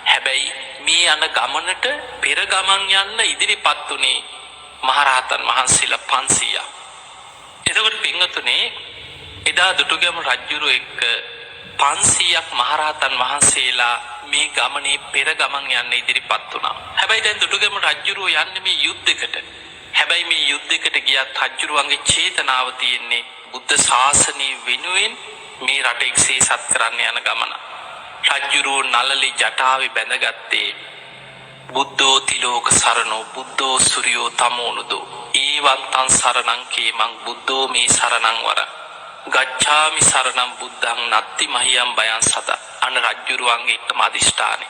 S1: හැබැයි මේ යන ගමනට පෙර ගමන් යන්න ඉදිරිපත් උනේ මහරහතන් වහන්සේලා 500ක්. එතකොට පින්වතුනි එදා දුටුගැමුණු රජුරු එක්ක 500ක් මහරහතන් වහන්සේලා මේ ගමනේ පෙර ගමන් යන්න ඉදිරිපත් වුණා. හැබැයි දැන් දුටුගැමුණු රජුරු යන්නේ මේ යුද්ධයකට. හැබැයි මේ යුද්ධයකට ගියත් රජුරුවන්ගේ චේතනාව තියෙන්නේ බුද්ධ ශාසනය වෙනුවෙන් මේ රට එක්සේසත් කරන්න යන ගමන. රජුරුව නළලි ජටාවේ බැඳගත්තේ බුද්ධෝ තිලෝක සරණෝ බුද්ධෝ සූර්යෝ තමෝනුදෝ ඒවත්තං සරණං කේමං බුද්ධෝ මේ සරණං වර ගච්ඡාමි සරණං බුද්ධං නත්ති මහියම් බයං සද. අන රජුරුවන්ගේ එකම අදිෂ්ඨානෙ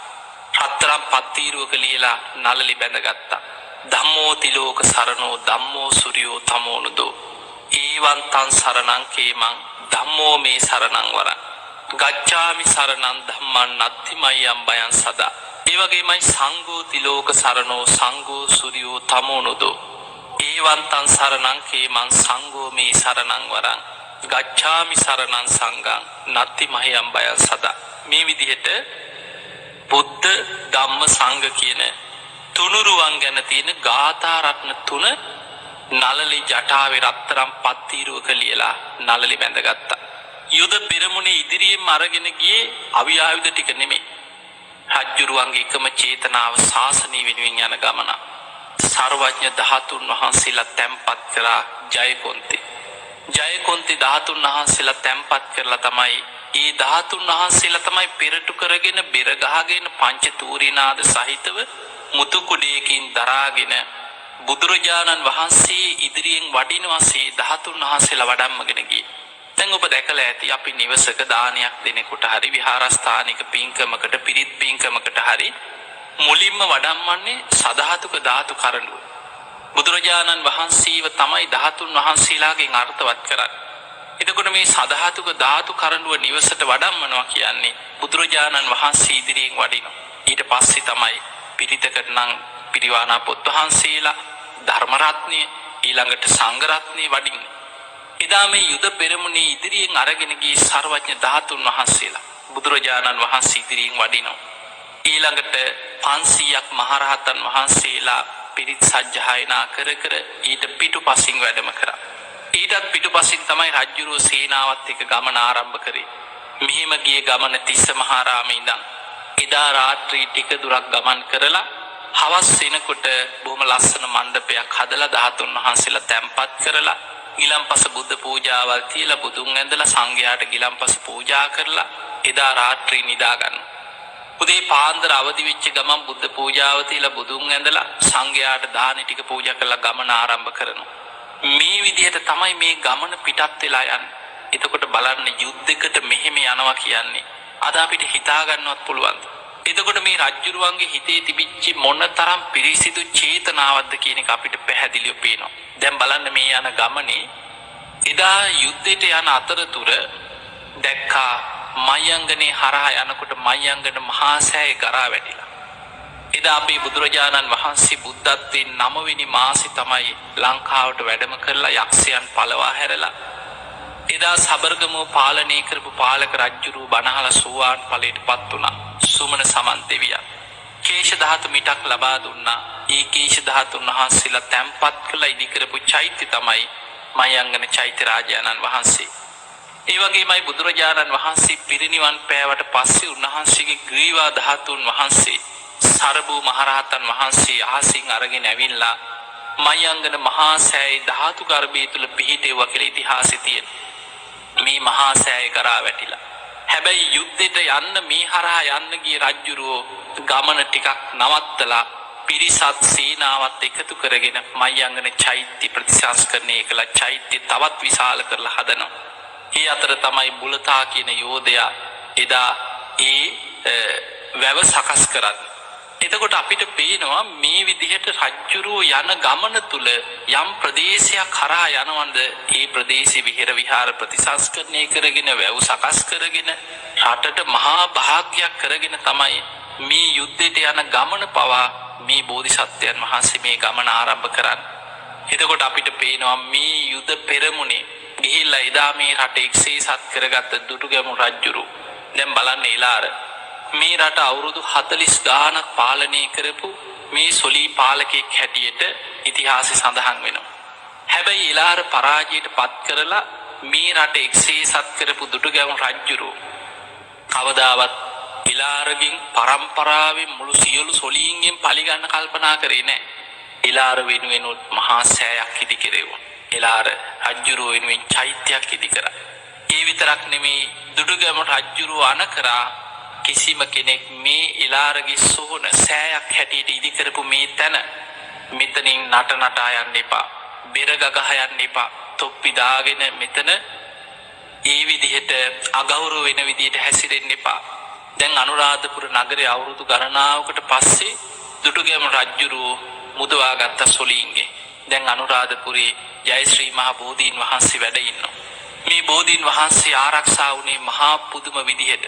S1: රත්තරන් පත්තිරුවක ලියලා නළලි බැඳගත්තා. ධම්මෝ තිලෝක සරණෝ ධම්මෝ සූර්යෝ තමෝනුදෝ ඒවත්තං සරණං කේමං ධම්මෝ මේ සරණං වර ගච්ඡාමි සරණං ධම්මං නත්ති මහියම් බයං සද. ඒ වගේමයි සංඝෝ තිලෝක සරණෝ සංඝෝ සූර්යෝ තමෝනුදෝ ඒවත්තං සරණං කේමං සංඝෝ මේ සරණං වරං ගච්ඡාමි සරණං සංඝං නත්ති මහියම් බයං සද. මේ විදිහට බුද්ධ ධම්ම සංඝ කියන තුනුරුවන් ගැන තියෙන ගාථා රත්න තුන නළලි ජටාවේ රත්තරන් පත්තිරුවක ලියලා නළලි බැඳගත්තා. යුද පෙරමුණේ ඉදිරියෙන්ම අරගෙන ගියේ අවියායුධ ටික නෙමෙයි. රජ්ජුරුවන්ගේ එකම චේතනාව ශාසනය වෙනුවෙන් යන ගමන. සර්වඥ ධාතුන් වහන්සේලා තැන්පත් කරා ජයකොන්ති. ජයකොන්ති ධාතුන් වහන්සේලා තැන්පත් කරලා තමයි ඒ ධාතුන් වහන්සේලා තමයි පෙරටු කරගෙන බෙර ගහගෙන පංච තූරිනාද සහිතව මුතු කුඩයකින් දරාගෙන බුදුරජාණන් වහන්සේ ඉදිරියෙන් වඩිනවාසේ ධාතුන් වහන්සේලා වඩම්මගෙන ගියේ. දැන් ඔබ දැකලා ඇති අපි නිවසක දානයක් දෙනෙකුට හරි විහාරස්ථානික පින්කමකට පිරිත් පින්කමකට හරි මුලින්ම වඩම්මන්නේ සදාතුක ධාතු කරඬුව. බුදුරජාණන් වහන්සේව තමයි ධාතුන් වහන්සේලාගෙන් අර්ථවත් කරන්නේ. එතකොට මේ සදාතුක ධාතු කරඬුව නිවසට වඩම්මනවා කියන්නේ බුදුරජාණන් වහන්සේ ඉදිරියෙන් වඩිනවා. ඊට පස්සේ තමයි පිරිතකට නම් පිරිවානා පොත් වහන්සේලා ධර්ම රත්නය ඊළඟට සංඝ රත්නය වඩින්නේ. එදා මේ යුද පෙරමුණේ ඉදිරියෙන් අරගෙන ගිය සර්වඥ ධාතුන් වහන්සේලා බුදුරජාණන් වහන්සේ ඉදිරියෙන් වඩිනවා. ඊළඟට 500ක් මහරහතන් වහන්සේලා පිරිත් සජ්ජායනා කර කර ඊට පිටුපසින් වැඩම කරා. ඊටත් පිටුපසින් තමයි රජ්ජුරුව සේනාවත් එක්ක ගමන ආරම්භ කරේ. මෙහිම ගිය ගමන තිස්ස මහරාමේ ඉඳන් එදා රාත්‍රී ටික දුරක් ගමන් කරලා හවස් වෙනකොට බොහොම ලස්සන මණ්ඩපයක් හදලා ධාතුන් වහන්සේලා තැන්පත් කරලා ගිලම්පස බුද්ධ පූජාවල් තියලා බුදුන් ඇඳලා සංඝයාට ගිලම්පස පූජා කරලා එදා රාත්‍රී නිදා ගන්න. උදේ පාන්දර අවදි වෙච්ච ගමන් බුද්ධ පූජාව තියලා බුදුන් ඇඳලා සංඝයාට දානි ටික පූජා කරලා ගමන ආරම්භ කරනවා. මේ විදිහට තමයි මේ ගමන පිටත් වෙලා යන්නේ. එතකොට බලන්න යුද්ධයකට මෙහෙම යනවා කියන්නේ අද අපිට හිතා ගන්නවත් පුළුවන්. එතකොට මේ රජ්ජුරුවන්ගේ හිතේ තිබිච්ච මොන තරම් පිරිසිදු චේතනාවක්ද කියන එක අපිට පැහැදිලිව පේනවා. දැන් බලන්න මේ යන ගමනේ එදා යුද්ධයට යන අතරතුර දැක්කා මයංගනේ හරහා යනකොට මයංගන මහා සෑය ගරා වැටිලා. එදා අපේ බුදුරජාණන් වහන්සේ බුද්ධත්වයෙන් 9 වෙනි මාසේ තමයි ලංකාවට වැඩම කරලා යක්ෂයන් පළවා හැරලා එදා සබර්ගමෝ පාලනය කරපු පාලක රජුරු බණහල සෝවාන් ඵලයටපත් වුණා. සුමන සමන් දෙවියන් කේශ ධාතු මිටක් ලබා දුන්නා. ඒ කේශ ධාතුන් වහන්සේලා තැන්පත් කළා ඉදි කරපු චෛත්‍ය තමයි මයංගන චෛත්‍ය රාජානන් වහන්සේ. ඒ වගේමයි බුදුරජාණන් වහන්සේ පිරිනිවන් පෑවට පස්සේ උන්වහන්සේගේ ග්‍රීවා ධාතුන් වහන්සේ සරබු මහරහතන් වහන්සේ අහසින් අරගෙන ඇවිල්ලා මයංගන මහා සෑය ධාතු ගර්භය තුල පිහිටෙවුවා කියලා ඉතිහාසෙ තියෙනවා. මේ මහා සෑය කරා වැටිලා. හැබැයි යුද්ධයට යන්න මේ හරහා යන්න ගිය රජුරෝ ගමන ටිකක් නවත්තලා පිරිසත් සේනාවත් එකතු කරගෙන මයංගන චෛත්‍ය ප්‍රතිසංස්කරණය කළා. චෛත්‍ය තවත් විශාල කරලා හදනවා. ඒ අතර තමයි බුලතා කියන යෝධයා එදා වැව සකස් කරන්නේ. එතකොට අපිට පේනවා මේ විදිහට රජ්ජුරුව යන ගමන තුල යම් ප්‍රදේශයක් කරා යනවන්ද ඒ ප්‍රදේශේ විහෙර විහාර ප්‍රතිසංස්කරණය කරගෙන වැව් සකස් කරගෙන රටට මහා භාග්‍යයක් කරගෙන තමයි මේ යුද්ධයට යන ගමන පවා මේ බෝධිසත්වයන් වහන්සේ මේ ගමන ආරම්භ කරන්නේ. එතකොට අපිට පේනවා මේ යුද පෙරමුණේ ගිහිල්ලා එදා මේ රට එක්සේසත් කරගත්ත දුටුගැමුණු රජුරු දැන් බලන්න ඊළාර මේ රට අවුරුදු 40 ගාණක් පාලනය කරපු මේ සොලී පාලකෙක් හැටියට ඉතිහාසය සඳහන් වෙනවා. හැබැයි ඉලාර පරාජයට පත් කරලා මේ රට එක්සේසත් කරපු දුටුගැමුණු රජුරෝ කවදාවත් ඉලාරගෙන් පරම්පරාවෙන් මුළු සියලු සොලීන්ගෙන් පලිගන්න කල්පනා කරේ නැහැ. ඉලාර වෙනුවෙන් මහා සෑයක් ඉදි කෙරෙව්වා. ඉලාර රජුරෝ වෙනුවෙන් චෛත්‍යයක් ඉදි කරා. ඒ විතරක් නෙමේ දුටුගැමුණු රජුරෝ අනකරා කිසිම කෙනෙක් මේ ඉලාරගේ සෝන සෑයක් හැටියට ඉදි කරපු මේ තැන මෙතනින් නට නටා යන්න එපා. බෙර ගගහ යන්න එපා. තොප්පි දාගෙන මෙතන ඒ විදිහට අගෞරව වෙන විදිහට හැසිරෙන්න එපා. දැන් අනුරාධපුර නගරේ අවුරුදු ගණනාවකට පස්සේ දුටුගැමුණු රජුරෝ මුදවාගත්ත සොලීන්ගේ. දැන් අනුරාධපුරේ ජයශ්‍රී මහ බෝධීන් වහන්සේ වැඩ ඉන්නවා. මේ බෝධීන් වහන්සේ ආරක්ෂා වුණේ මහා පුදුම විදිහට.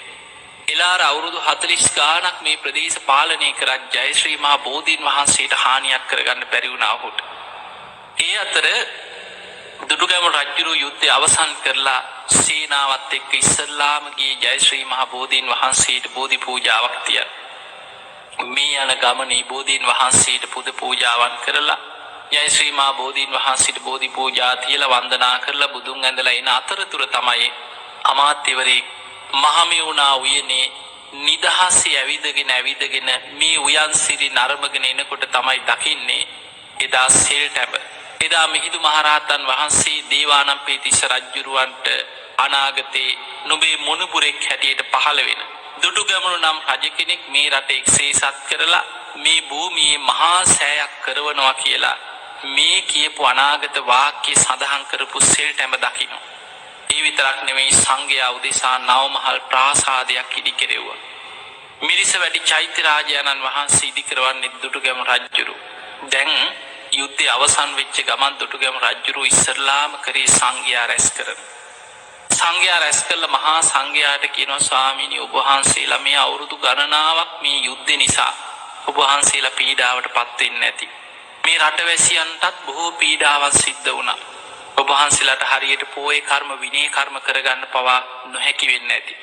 S1: එලාර අවුරුදු 40 ගාණක් මේ ප්‍රදේශ පාලනය කරත් ජයශ්‍රී මහ බෝධීන් වහන්සේට හානියක් කරගන්න බැරි වුණා ඔහුට. ඒ අතර දුටුගැමුණු රජුරෝ යුද්ධය අවසන් කරලා සේනාවත් එක්ක ඉස්සල්ලාම ගියේ ජයශ්‍රී මහ බෝධීන් වහන්සේට බෝධි පූජාවක් තියන. මේ යන ගමනේ බෝධීන් වහන්සේට පුද පූජාවන් කරලා ජයශ්‍රී මහ බෝධීන් වහන්සේට බෝධි පූජා තියලා වන්දනා කරලා බුදුන් ඇඳලා එන අතරතුර තමයි අමාත්‍යවරේ මහමෙවුනා උයනේ නිදහසේ ඇවිදගෙන මේ උයන් සිරි නරඹගෙන එනකොට තමයි දකින්නේ එදා සෙල්ටැඹ. එදා මිහිඳු මහරහතන් වහන්සේ දේවානම්පියතිස්ස රජුරවන්ට අනාගතේ නුඹේ මොනුපුරෙක් හැටියට පහළ වෙන දුටුගැමුණු නම් රජ කෙනෙක් මේ රට එක්සේසත් කරලා මේ භූමියේ මහා සෑයක් කරවනවා කියලා මේ කියපු අනාගත වාක්‍ය සඳහන් කරපු සෙල්ටැඹ දකින්න. ඒ විතරක් නෙමෙයි සංඝයා උදෙසා නවමහල් ප්‍රාසාදයක් ඉදි කෙරෙව්වා. මිරිස වැඩි චෛත්‍ය රාජානන් වහන්සේ ඉදි කරවන්නේ දුටුගැමුණු රජුරෝ. දැන් යුද්ධය අවසන් වෙච්ච ගමන් දුටුගැමුණු රජුරෝ ඉස්සරලාම කරේ සංඝයා රැස් කරන. සංඝයා රැස් කළ මහා සංඝයාට කියනවා ස්වාමීනි ඔබ වහන්සේලා මේ අවුරුදු ගණනාවක් මේ යුද්ධ නිසා ඔබ වහන්සේලා පීඩාවට පත් වෙන්නේ නැති. මේ රටවැසියන්ටත් බොහෝ පීඩාවක් සිද්ධ වුණා. ඔබ වහන්සේලාට හරියට පෝය කර්ම විනය කර්ම කරගන්න පවා නොහැකි වෙන්නේ නැති.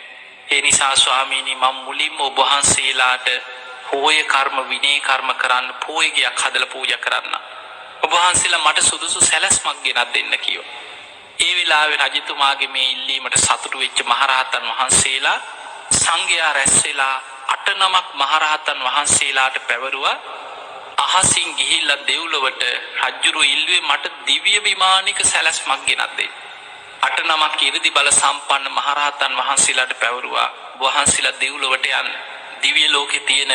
S1: ඒ නිසා ස්වාමීනි මම මුලින්ම ඔබ වහන්සේලාට පෝය කර්ම විනය කර්ම කරන්න පෝය ගයක් හදලා පූජා කරන්න. ඔබ වහන්සේලා මට සුදුසු සැලැස්මක් ගෙනත් දෙන්න කිව්වා. ඒ වෙලාවේ රජතුමාගේ මේ ඉල්ලීමට සතුටු වෙච්ච මහරහතන් වහන්සේලා සංඝයා රැස් වෙලා 8 නමක් මහරහතන් වහන්සේලාට පැවරුවා. අහසින් ගිහිල්ලා දෙව්ලොවට රජුරු ඉල්ලුවේ මට දිව්‍ය විමානික සැලැස්මක් ගෙනත් දෙන්න. 8 නමක් ඉරිදි බල සම්පන්න මහරහතන් වහන්සේලාට පැවරුවා. වහන්සේලා දෙව්ලොවට යන්න. දිව්‍ය ලෝකේ තියෙන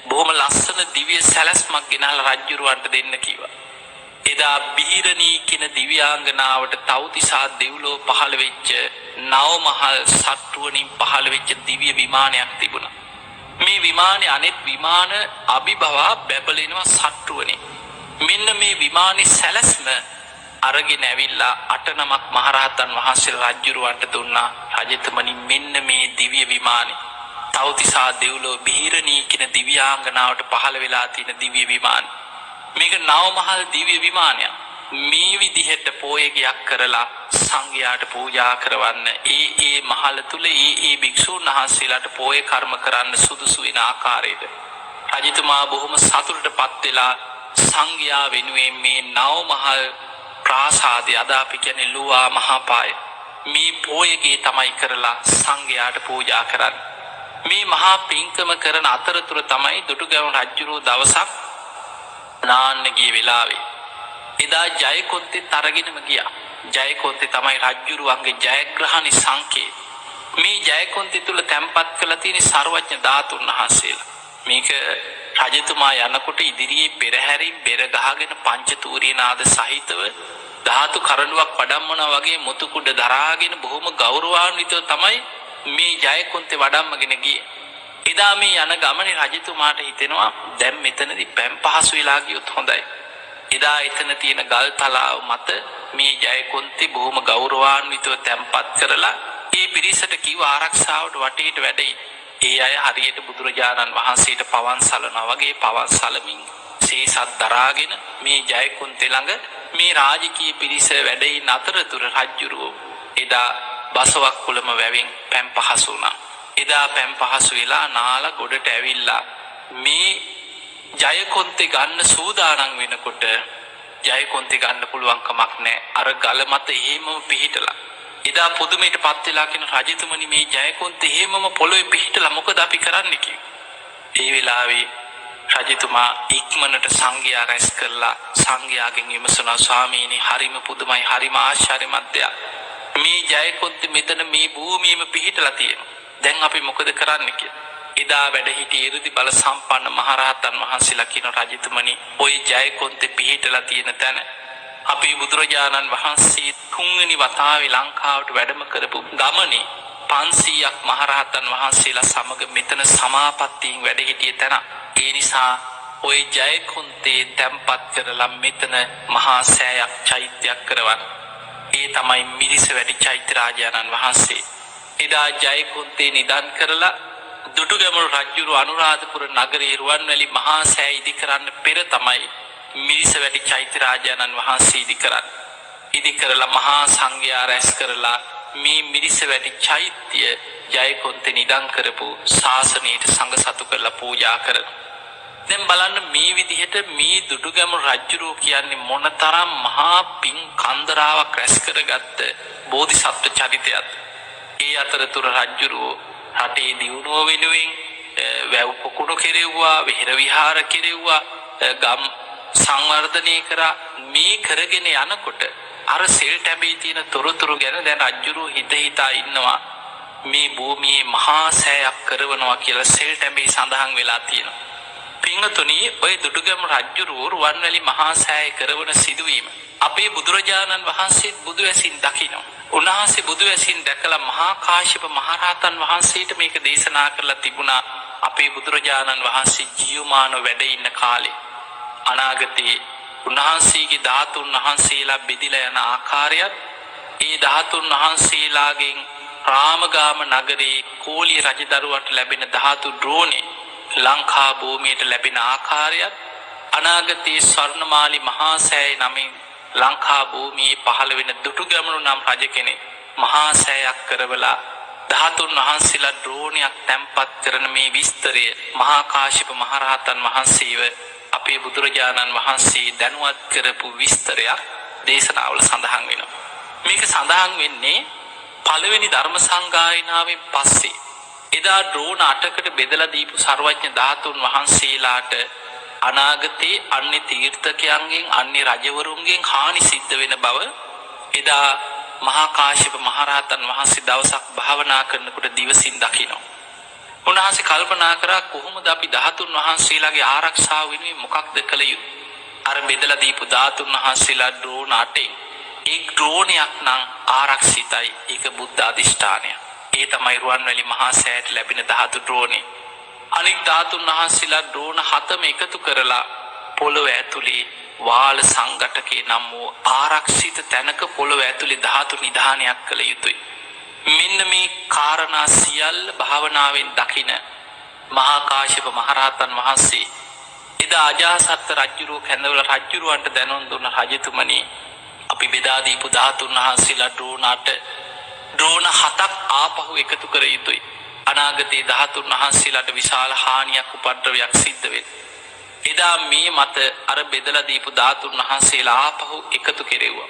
S1: බොහොම ලස්සන දිව්‍ය සැලැස්මක් ගෙනල්ලා රජුරවන්ට දෙන්න කිව්වා. එදා බිහිරණී කියන දිව්‍යාංගනාවට තව්තිසා දෙව්ලොව පහළ වෙච්ච නවමහල් සත්වණින් පහළ වෙච්ච දිව්‍ය විමානයක් තිබුණා. මේ විමානේ අනෙත් විමාන අභිභවා බැබලෙනවා සත්වණේ. මෙන්න මේ විමානේ සැලැස්ම අරගෙන ඇවිල්ලා 8 නමක් මහරහතන් වහන්සේලා රජුරවන්ට දුන්නා. රජතුමනි මෙන්න මේ දිව්‍ය විමානේ තව්තිසා දෙව්ලොව බිහිරණී කියන දිව්‍යාංගනාවට පහළ වෙලා තියෙන දිව්‍ය විමාන. මේක නවමහල් දිව්‍ය විමානයක්. මේ විදිහට පෝයගයක් කරලා සංඝයාට පූජා කරවන්න ඒ මහල තුල ඒ භික්ෂුන් වහන්සේලාට පෝය කර්ම කරන්න සුදුසු වෙන ආකාරයට රජතුමා බොහොම සතුටටපත් වෙලා සංඝයා වෙනුවෙන් මේ නවමහල් ප්‍රාසාදය අද අපි කියන්නේ ලුවා මහපාය මේ පෝයගේ තමයි කරලා සංඝයාට පූජා කරන්නේ. මේ මහා පින්කම කරන අතරතුර තමයි දුටුගැමුණු රජුරෝ දවසක් නාන්න ගිය වෙලාවේ එදා ජයකොන්තෙත් අරගෙනම ගියා. ජයකොන්තේ තමයි රජුරුවන්ගේ ජයග්‍රහණ සංකේත. මේ ජයකොන්තේ තුල තැන්පත් කළ තියෙන සර්වඥ ධාතුන් වහන්සේලා. මේක රජතුමා යනකොට ඉදිරියේ පෙරහැරින් බෙර ගහගෙන පංචතූරිය නාද සහිතව ධාතු කරඬුවක් වඩම්මනා වගේ මුතු කුඩ දරාගෙන බොහොම ගෞරවාන්විතව තමයි මේ ජයකොන්තේ වඩම්මගෙන ගියේ. එදා මේ යන ගමනේ රජතුමාට හිතෙනවා දැන් මෙතනදී පැම් පහසු වෙලා ගියොත් හොඳයි. එදා එතන තියෙන ගල් තලාව මත මේ ජයකොන්තේ බොහොම ගෞරවාන්විතව තැන්පත් කරලා ඒ පිරිසට කිව්ව ආරක්ෂාවට වටේට වැඩයි. ඒ අය හරියට බුදුරජාණන් වහන්සේට පවන් සලනවා වගේ පවන් සලමින් සීසත් දරාගෙන මේ ජයකොන්තේ ළඟ මේ රාජකීය පිරිස වැඩ ඉන්න අතරතුර රජුරෝ එදා බසවක් කුලම වැවෙන් පැම් පහසු වුණා. එදා පැම් පහසු වෙලා නාලා ගොඩට ඇවිල්ලා මේ ජයකොන්තේ ගන්න සූදානම් වෙනකොට ජයකොන්තේ ගන්න පුළුවන් කමක් නැහැ. අර ගල මත එහෙමම පිහිටලා. එදා පුදුමයට පත් වෙලා කියන රජතුමනි මේ ජයකොන්තේ එහෙමම පොළොවේ පිහිටලා මොකද අපි කරන්නේ කිව්වා. ඒ වෙලාවේ රජතුමා ඉක්මනට සංඝයා රැස් කරලා සංඝයාගෙන් විමසනවා ස්වාමීනි හරිම පුදුමයි හරිම ආශ්චර්යමත් දෙයක්. මේ ජයකොන්තේ මෙතන මේ භූමියේම පිහිටලා තියෙනවා. දැන් අපි මොකද කරන්නේ කියලා. එදා වැඩ සිටි 이르දි බල සම්පන්න මහරහතන් වහන්සේලා කියන රජතුමනි ওই ජයකොන්තේ පිහිටලා තියෙන තැන අපේ බුදුරජාණන් වහන්සේ තුන්වෙනි වතාවේ ලංකාවට වැඩම කරපු ගමනේ 500ක් මහරහතන් වහන්සේලා සමග මෙතන සමාපත්තියෙන් වැඩ සිටිය තැන. ඒ නිසා ওই ජයකොන්තේ තැන්පත් කරලා මෙතන මහා සෑයක් චෛත්‍යයක් කරවන්න. ඒ තමයි මිරිසවැටි චෛත්‍ය රාජානන් වහන්සේ. එදා ජයකොන්තේ නිදන් කරලා දුටුගැමුණු රජුරු අනුරාධපුර නගරයේ රුවන්වැලි මහා සෑය ඉදි කරන්න පෙර තමයි මිරිසවැටි චෛත්‍ය රාජානන් වහන්සේ ඉදි කරන්නේ. ඉදි කරලා මහා සංඝයා රැස් කරලා මේ මිරිසවැටි චෛත්‍ය ජයකොන්තේ නිදන් කරපු ශාසනයට සංඝ සතු කරලා පූජා කරනවා. දැන් බලන්න මේ විදිහට මේ දුටුගැමුණු රජුරෝ කියන්නේ මොනතරම් මහා පිං කන්දරාවක් රැස් කරගත්ත බෝධිසත්ව චරිතයක්ද. ඒ අතරතුර රජුරෝ රටේ දියුණුව වෙනුවෙන් වැව් පොකුණු කෙරෙව්වා, විහෙර විහාර කෙරෙව්වා, ගම් සංවර්ධනය කරා. මේ කරගෙන යනකොට අර සෙල් ටැබේ තියෙන තොරතුරු ගැන දැන් රජුරෝ හිතා ඉන්නවා. මේ භූමියේ මහා සෑයක් කරවනවා කියලා සෙල් ටැබේ සඳහන් වෙලා තියෙනවා. පින්වතුනි ඔය දුටුගැමුණු රජුරෝ රුවන්වැලි මහා සෑය කරවන සිදුවීම අපේ බුදුරජාණන් වහන්සේ බුදු ඇසින් දකිනවා. උන්වහන්සේ බුදු ඇසින් දැකලා මහා කාශ්‍යප මහරහතන් වහන්සේට මේක දේශනා කරලා තිබුණා. අපේ බුදුරජාණන් වහන්සේ ජීවමානව වැඩ ඉන්න කාලේ අනාගතයේ උන්වහන්සේගේ ධාතුන් වහන්සේලා බෙදිලා යන ආකාරයත් ඒ ධාතුන් වහන්සේලාගෙන් රාමගාම නගරේ කෝලිය රජදරුවන්ට ලැබෙන ධාතු ද්‍රෝණේ ලංකා භූමියට ලැබෙන ආකාරයත් අනාගතයේ ස්වර්ණමාලි මහා සෑය නමින් ලංකා භූමියේ පහළ වෙන දුටුගැමුණු නම් රජ කෙනෙක් මහා සෑයක් කරවලා ධාතුන් වහන්සේලා ද්‍රෝණයක් තැන්පත් කරන මේ විස්තරය මහා කාශ්‍යප මහරහතන් වහන්සේව අපේ බුදුරජාණන් වහන්සේ දැනුවත් කරපු විස්තරයක් දේශනාවල සඳහන් වෙනවා. මේක සඳහන් වෙන්නේ පළවෙනි ධර්ම සංගායනාවෙන් පස්සේ. එදා ද්‍රෝණ 8කට බෙදලා දීපු සර්වඥ ධාතුන් වහන්සේලාට අනාගතේ අන්‍ය තීර්ථකයන්ගෙන් අන්‍ය රජවරුන්ගෙන් හානි සිද්ධ වෙන බව එදා මහා කාශ්‍යප මහරහතන් වහන්සේ දවසක් භාවනා කරනකොට දිවසින් දකිනවා. උන්වහන්සේ කල්පනා කරා කොහොමද අපි ධාතුන් වහන්සේලාගේ ආරක්ෂාව වෙනුවෙන් මොකක්ද කළ යුතු? අර බෙදලා දීපු ධාතුන් වහන්සේලා ද්‍රෝණ 8 එක් ද්‍රෝණයක් නම් ආරක්ෂිතයි. ඒක බුද්ධ අධිෂ්ඨානය. ඒ තමයි රුවන්වැලි මහා සෑයට ලැබෙන ධාතු ද්‍රෝණේ. අනික් ධාතුන් වහන්සේලා ද්‍රෝණ 7ම එකතු කරලා පොළොව ඇතුලේ වාල සංඝටකේ නම් වූ ආරක්ෂිත තැනක පොළොව ඇතුලේ ධාතු නිධානයක් කළ යුතුය. මෙන්න මේ කාරණා සියල්ල භාවනාවෙන් දකින මහා කාශ්‍යප මහරහතන් වහන්සේ එදා අජාසත් රජුරෝ කැඳවලා රජුරවන්ට දැනුම් දුන්න රජතුමනි අපි බෙදා දීපු ධාතුන් වහන්සේලා ද්‍රෝණ 8 ද්‍රෝණ 7ක් ආපහු එකතු කර යුතුයි. අනාගතයේ ධාතුන් වහන්සේලාට විශාල හානියක් උපද්‍රවයක් සිද්ධ වෙයි. එදා මේ මත අර බෙදලා දීපු ධාතුන් වහන්සේලා ආපහු එකතු කෙරෙව්වා.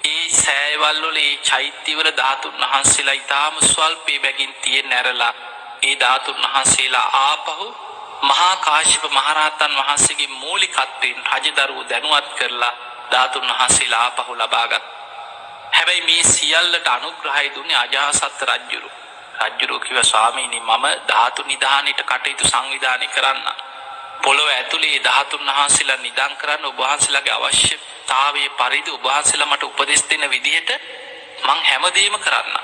S1: ඒ සෑයවල වල ඒ චෛත්‍යවල ධාතුන් වහන්සේලා ඊටාම ස්වල්පේ බැගින් තියෙන ඇරලා ඒ ධාතුන් වහන්සේලා ආපහු මහා කාශ්‍යප මහරහතන් වහන්සේගේ මූලිකත්වයෙන් රජදරුවෝ දැනුවත් කරලා ධාතුන් වහන්සේලා ආපහු ලබාගත්. හැබැයි මේ සියල්ලට අනුග්‍රහය දුන්නේ අජාසත් රජුරු. රජුරු කිව්වා ස්වාමීනි මම ධාතු නිධානයට කටයුතු සංවිධානය කරන්න. පොළොව ඇතුලේ ධාතුන් වහන්සේලා නිදන් කරන්න ඔබ වහන්සේලාගේ අවශ්‍යතාවයේ පරිදි ඔබ වහන්සේලා මට උපදෙස් දෙන විදිහට මං හැමදේම කරන්න.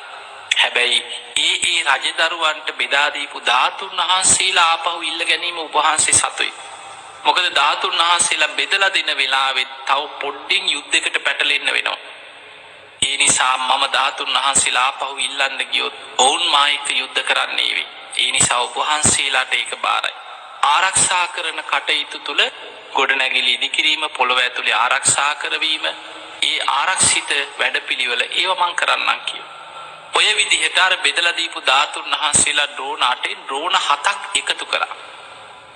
S1: හැබැයි ඒ රජදරුවන්ට බෙදා දීපු ධාතුන් වහන්සේලා ආපහු ඉල්ල ගැනීම ඔබ වහන්සේ සතුයි. මොකද ධාතුන් වහන්සේලා බෙදලා දෙන වෙලාවෙත් තව පොඩ්ඩින් යුද්ධයකට පැටලෙන්න වෙනවා. ඒ නිසා මම ධාතුන් වහන්සේලා ආපහු ඉල්ලන්න ගියොත් ඔවුන් මායික යුද්ධ කරන්නේ වෙයි. ඒ නිසා ඔබ වහන්සේලාට ඒක බාරයි. ආරක්ෂා කරන කටයුතු තුල ගොඩනැගිලි ඉදිකිරීම, පොළොව ඇතුලේ ආරක්ෂා කරවීම, ඒ ආරක්ෂිත වැඩපිළිවෙල ඒව මං කරන්නම් කියනවා. ඔය විදිහට අර බෙදලා දීපු ධාතුන් වහන්සේලා ඩ්‍රෝන 8න් ඩ්‍රෝන 7ක් එකතු කරා.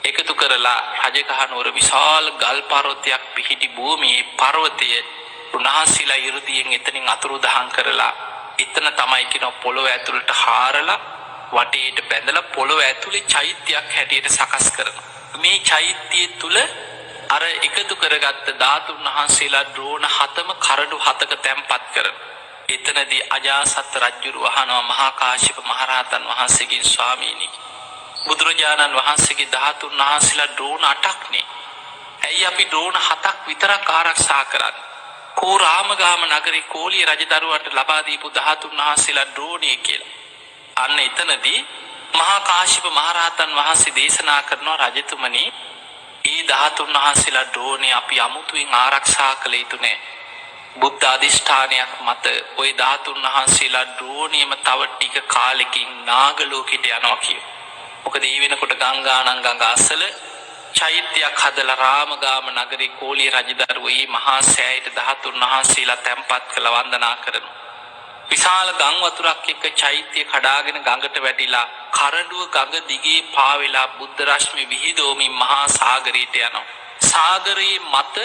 S1: එකතු කරලා රජගහ නුවර විශාල ගල් පර්වතයක් පිහිටි භූමියේ පර්වතයේ උන්වහන්සේලා 이르දියෙන් එතනින් අතුරුදහන් කරලා එතන තමයි කියන පොළොව ඇතුළට හාරලා වටේට බැඳලා පොළොව ඇතුලේ චෛත්‍යයක් හැටියට සකස් කරනවා. මේ චෛත්‍යය තුල අර එකතු කරගත්ත ධාතුන් වහන්සේලා ඩ්‍රෝන 7ම කරඬු 7ක තැන්පත් කරනවා. එතනදී අජාසත් රජුරු අහනවා මහා කාශ්‍යප මහරහතන් වහන්සේගෙන් ස්වාමීනි බුදුරජාණන් වහන්සේගේ ධාතුන් වහන්සේලා ඩ්‍රෝන 8ක්නේ. ඇයි අපි ඩ්‍රෝන 7ක් විතරක් ආරක්ෂා කරන්නේ? කෝ රාමගාම නගරේ කෝලිය රජදරුවන්ට ලබා දීපු ධාතුන් වහන්සේලා ඩ්‍රෝනේ කියලා. අන්න එතනදී මහා කාශ්‍යප මහරහතන් වහන්සේ දේශනා කරනවා රජතුමනි මේ ධාතුන් වහන්සේලා ඩ්‍රෝනේ අපි අමුතුවෙන් ආරක්ෂා කළ යුතු නෑ. බුද්ධ අධිෂ්ඨානයක් මත ওই ධාතුන් වහන්සේලා ඩ්‍රෝනියම තව ටික කාලෙකින් නාග ලෝකෙට යනවා කියෝ. මොකද ඒ වෙනකොට ගංගානම් ගඟ අසල චෛත්‍යයක් හදලා රාමගාම නගරේ කෝලිය රජදරුවෝ මේ මහා සෑයට ධාතුන් වහන්සේලා තැන්පත් කළ වන්දනා කරනවා. විශාල ගම් වතුරක් එක්ක චෛත්‍ය කඩාගෙන ගඟට වැටිලා කරඬුව ගඟ දිගේ පාවෙලා බුද්ධ රශ්මි විහිදෝමින් මහා සාගරයට යනවා. සාගරයේ මත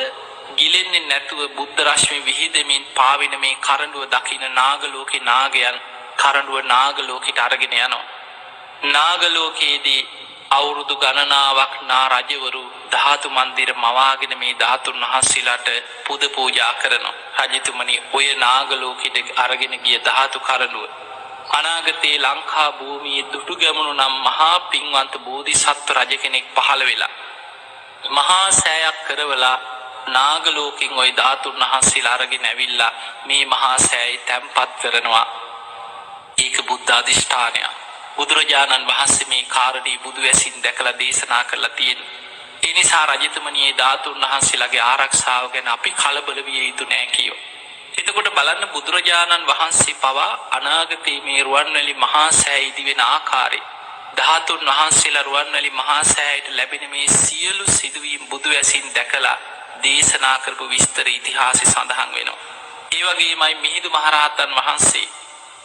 S1: ගිලෙන්නේ නැතුව බුද්ධ රශ්මි විහිදෙමින් පාවෙන මේ කරඬුව දකින්න නාග ලෝකේ නාගයන් කරඬුව නාග ලෝකෙට අරගෙන යනවා. නාග ලෝකයේදී අවුරුදු ගණනාවක් නා රජවරු ධාතු මන්දිර මවාගෙන මේ ධාතුන් වහන්සේලාට පුද පූජා කරනවා. රජතුමනි ඔය නාග ලෝකෙට අරගෙන ගිය ධාතු කරඬුව අනාගතේ ලංකා භූමියේ දුටුගැමුණු නම් මහා පින්වන්ත බෝධිසත්ව රජ කෙනෙක් පහළ වෙලා මහා සෑයක් කරවලා නාග ලෝකෙන් ওই ධාතුන් වහන්සේලා අරගෙන ඇවිල්ලා මේ මහා සෑය තැන්පත් කරනවා. ඒක බුද්ධ අධිෂ්ඨානයක්. බුදුරජාණන් වහන්සේ මේ කාරණේ බුදු වැසින් දැකලා දේශනා කළා තියෙනවා. ඒ නිසා රජතුමනි මේ ධාතුන් වහන්සේලාගේ ආරක්ෂාව ගැන අපි කලබල විය යුතු නැහැ කියෝ. එතකොට බලන්න බුදුරජාණන් වහන්සේ පවා අනාගතයේ මේ රුවන්වැලි මහා සෑය ඉදිවෙන ආකාරය ධාතුන් වහන්සේලා රුවන්වැලි මහා සෑයට ලැබෙන මේ සියලු සිදුවීම් බුදු වැසින් දැකලා දේශනා කරපු විස්තර ඉතිහාසයේ සඳහන් වෙනවා. ඒ වගේමයි මිහිඳු මහරහතන් වහන්සේ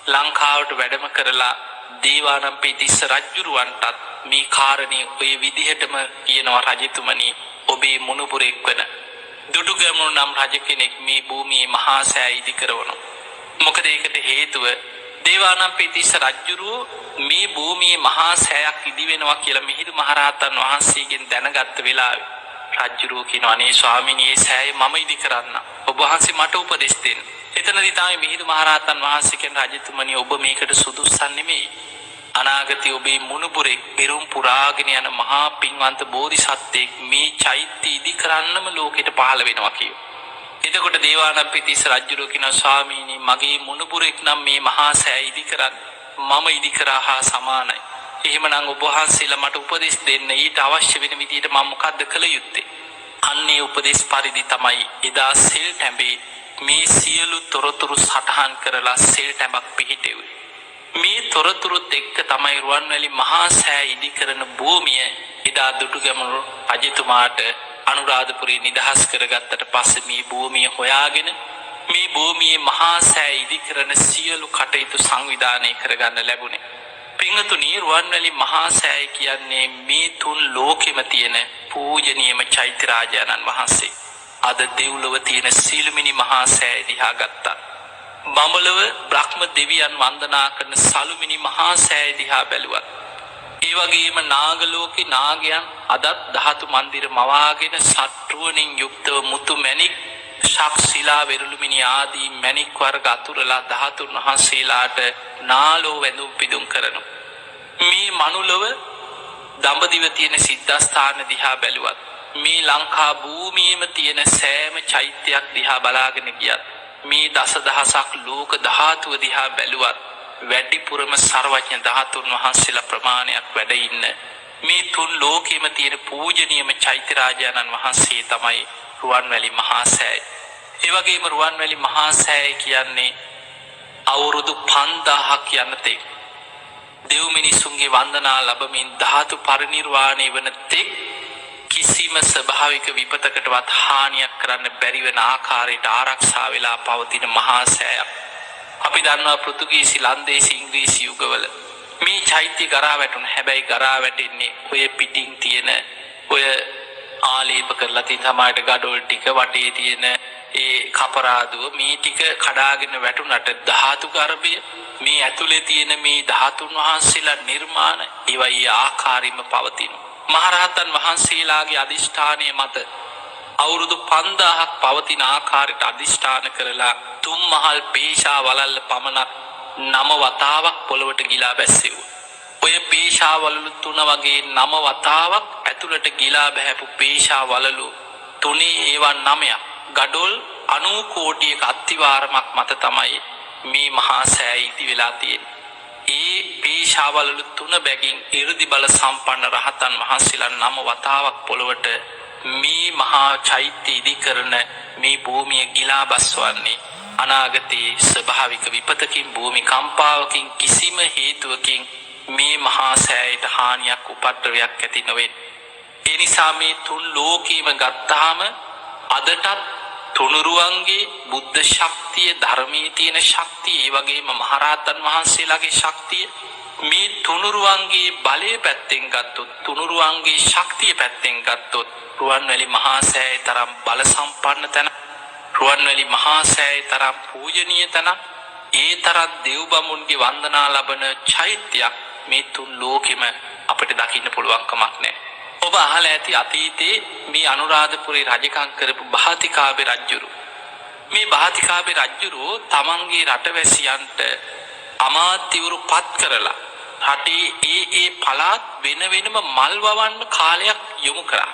S1: ලංකාවට වැඩම කරලා දේවානම්පියතිස්ස රජුරවන්ටත් මේ කාරණේ ඔය විදිහටම කියනවා රජතුමනි ඔබේ මුණුපුරෙක් වෙන දුටුගැමුණු නම් රජ කෙනෙක් මේ භූමියේ මහා සෑය ඉදි කරනවා. මොකද ඒකට හේතුව දේවානම්පියතිස්ස රජුරෝ මේ භූමියේ මහා සෑයක් ඉදි වෙනවා කියලා මිහිඳු මහරහතන් වහන්සේගෙන් දැනගත්ත වෙලාවේ රජුරෝ කියනවා අනේ ස්වාමීනි මේ සෑය මම ඉදි කරන්න. ඔබ වහන්සේ මට උපදෙස් දෙන්න. එතනදී තමයි මිහිඳු මහරහතන් වහන්සේ කියන රජතුමනි ඔබ මේකට සුදුස්සන් නෙමෙයි. අනාගතයේ ඔබේ මුණුබුරේ පෙරම් පුරාගෙන යන මහා පින්වන්ත බෝධිසත්වෙක් මේ චෛත්‍ය ඉදි කරන්නම ලෝකෙට පහළ වෙනවා කියෝ. එතකොට දේවානම්පියතිස්ස රජුරෝ කියනවා ස්වාමීනි මගේ මුණුබුරෙක් නම් මේ මහා සෑය ඉදි කරන්න මම ඉදි කරා හා සමානයි. එහෙමනම් ඔබ වහන්සේලා මට උපදෙස් දෙන්න ඊට අවශ්‍ය වෙන විදිහට මම මොකද්ද කළ යුත්තේ? අන්නේ උපදෙස් පරිදි තමයි එදා සෙල් ටැඹේ මේ සියලු තොරතුරු සටහන් කරලා සෙල් ටැඹක් පිහිටෙව්වේ. මේ තොරතුරුත් එක්ක තමයි රුවන්වැලි මහා සෑය ඉදි කරන භූමිය එදා දුටුගැමුණු රජතුමාට අනුරාධපුරේ නිදහස් කරගත්තට පස්සේ මේ භූමිය හොයාගෙන මේ භූමියේ මහා සෑය ඉදි කරන සියලු කටයුතු සංවිධානය කරගන්න ලැබුණේ. පින්වතුනි රුවන්වැලි මහා සෑය කියන්නේ මේ තුන් ලෝකෙම තියෙන පූජනීයම චෛත්‍ය රාජානන් වහන්සේ. අද දෙව්ලොව තියෙන සීලමිනි මහා සෑය දිහා ගත්තා. බඹලව බ්‍රහ්ම දෙවියන් වන්දනා කරන සලුමිනි මහා සෑය දිහා බැලුවත් ඒ වගේම නාග ලෝකේ නාගයන් අදත් ධාතු මන්දිර මවාගෙන සත්රුවණින් යුක්තව මුතු මැණික් ශක්ෂිලා වෙරළුමිනි ආදී මැණික් වර්ග අතුරලා ධාතුන් වහන්සේලාට නාලෝ වැඳුම් පිදුම් කරනවා. මේ මනුලව දඹදිව තියෙන සිද්ධාස්ථාන දිහා බැලුවත් මේ ලංකා භූමියේම තියෙන සෑම චෛත්‍යයක් දිහා බලාගෙන ගියත් මේ දසදහසක් ලෝක ධාතුව දිහා බැලුවත් වැඩිපුරම සර්වඥ ධාතුන් වහන්සේලා ප්‍රමාණයක් වැඩ ඉන්න මේ තුන් ලෝකෙම තියෙන පූජනීයම චෛත්‍ය රාජානන් වහන්සේ තමයි රුවන්වැලි මහා සෑය. ඒ වගේම රුවන්වැලි මහා සෑය කියන්නේ අවුරුදු 5000ක් යනතෙක් දෙව් මිනිසුන්ගේ වන්දනා ලැබමින් ධාතු පරිනිර්වාණය වන තෙක් කිසිම ස්වභාවික විපතකටවත් හානියක් කරන්න බැරි වෙන ආකාරයට ආරක්ෂා වෙලා පවතින මහා සෑයක්. අපි දන්නවා පෘතුගීසි ලන්දේසි ඉංග්‍රීසි යුගවල මේ චෛත්‍ය ගරා වැටුණ. හැබැයි ගරා වැටෙන්නේ ඔය පිටින් තියෙන ඔය ආලේප කරලා තියෙන සමායට ගඩොල් ටික වටේ තියෙන ඒ කපරාදුව මේ ටික කඩාගෙන වැටුණට ධාතු ගර්භය මේ ඇතුලේ තියෙන මේ ධාතුන් වහන්සේලා නිර්මාණ ඒවයි ආකාරයෙන්ම පවතින. මහරහතන් වහන්සේලාගේ අදිෂ්ඨානයේ මත අවුරුදු 5000ක් පවතින ආකාරයට අදිෂ්ඨාන කරලා තුන් මහල් පේශා වලල්ල පමණක් 9 වතාවක් පොළවට ගිලා බැස්සෙව්වා. ඔය පේශා වලලු 3 වගේ 9 වතාවක් ඇතුළට ගිලා බහැපු පේශා වලලු තුනේ ඒවා 9ක් ගඩොල් 90 කෝටියක අත්තිවාරමක් මත තමයි මේ මහා සෑය ඉදි වෙලා තියෙන්නේ. ඒ පේශා වලලු 3 බැගින් 이르දි බල සම්පන්න රහතන් වහන්සේලා 9 වතාවක් පොළවට මේ මහා චෛත්‍ය ඉදි කරන මේ භූමිය ගිලා බස්වන්නේ අනාගතයේ ස්වභාවික විපතකින් භූමි කම්පාවකින් කිසිම හේතුවකින් මේ මහා සෑයට හානියක් උපද්‍රවයක් ඇති නොවේ. ඒ නිසා මේ තුන් ලෝකීම ගත්තාම අදටත් තුනුරුවන්ගේ බුද්ධ ශක්තිය ධර්මයේ තියෙන ශක්තිය ඒ වගේම මහරහතන් වහන්සේලාගේ ශක්තිය මේ තුනුරුවන්ගේ බලය පැත්තෙන් ගත්තොත් තුනුරුවන්ගේ ශක්තිය පැත්තෙන් ගත්තොත් රුවන්වැලි මහා සෑය තරම් බල සම්පන්න තැන රුවන්වැලි මහා සෑය තරම් පූජනීය තැන ඒ තරම් දෙව් බමුණුගේ වන්දනා ලබන චෛත්‍යයක් මේ තුන් ලෝකෙම අපිට දකින්න පුළුවන් කමක් නැහැ. ඔබ අහලා ඇති අතීතයේ මේ අනුරාධපුරේ රජකම් කරපු බහතිකාබේ රජුරු. මේ බහතිකාබේ රජුරු තමන්ගේ රටවැසියන්ට අමාත්‍යවරු පත් කරලා රටේ ඒ පළාත් වෙන වෙනම මල් වවන්න කාලයක් යොමු කරා.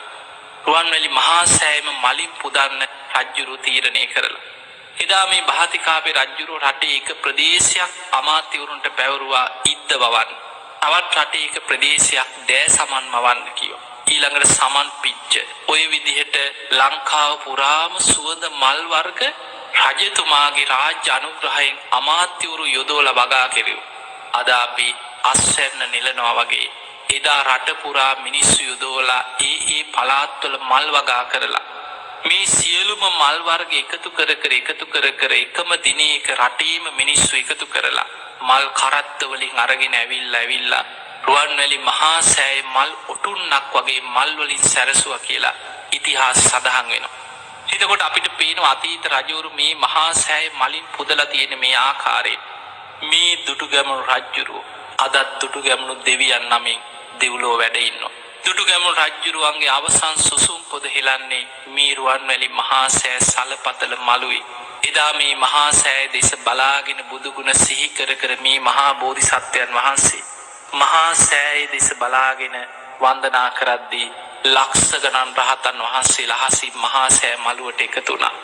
S1: රුවන්වැලි මහා සෑයම මලින් පුදන්න රජුරු තීරණය කරලා. එදා මේ බහතිකාබේ රජුරු රටේ එක ප්‍රදේශයක් අමාත්‍යවරුන්ට පැවරුවා ඉද්ද වවන්න. තවත් රටේ එක ප්‍රදේශයක් දෑ සමන් මවන්න කිව්වා. ඊළඟට සමන් පිච්ච ඔය විදිහට ලංකාව පුරාම සුවඳ මල් වර්ග රජතුමාගේ රාජ්‍ය අනුග්‍රහයෙන් අමාත්‍යවරු යොදවලා වගා කෙරුවා. අද අපි අස්වැන්න නෙලනවා වගේ එදා රට පුරා මිනිස්සු යොදවලා ඒ පළාත්වල මල් වගා කරලා මේ සියලුම මල් වර්ග එකතු කර එකම දිනයක රටේම මිනිස්සු එකතු කරලා මල් කරත්ත වලින් අරගෙන ඇවිල්ලා රුවන්වැලි මහා සෑය මල් ඔටුන්නක් වගේ මල් වලින් සැරසුවා කියලා ඉතිහාස සඳහන් වෙනවා. එතකොට අපිට පේනවා අතීත රජවරු මේ මහා සෑය මලින් පුදලා තියෙන මේ ආකාරයෙන් මේ දුටුගැමුණු රජුරු අදත් දුටුගැමුණු දෙවියන් නමින් දෙව්ලෝ වැඩ ඉන්නවා. දුටුගැමුණු රජුරුවන්ගේ අවසන් සුසුම් පොද හෙලන්නේ මේ රුවන්වැලි මහා සෑය සලපතල මළුයි. එදා මේ මහා සෑය දෙස බලාගෙන බුදුගුණ සිහි කර මේ මහා බෝධිසත්වයන් වහන්සේ මහා සෑය දෙස බලාගෙන වන්දනා කරද්දී ලක්ෂ ගණන් රහතන් වහන්සේලා අහසින් මහා සෑය මළුවට එකතු වුණා.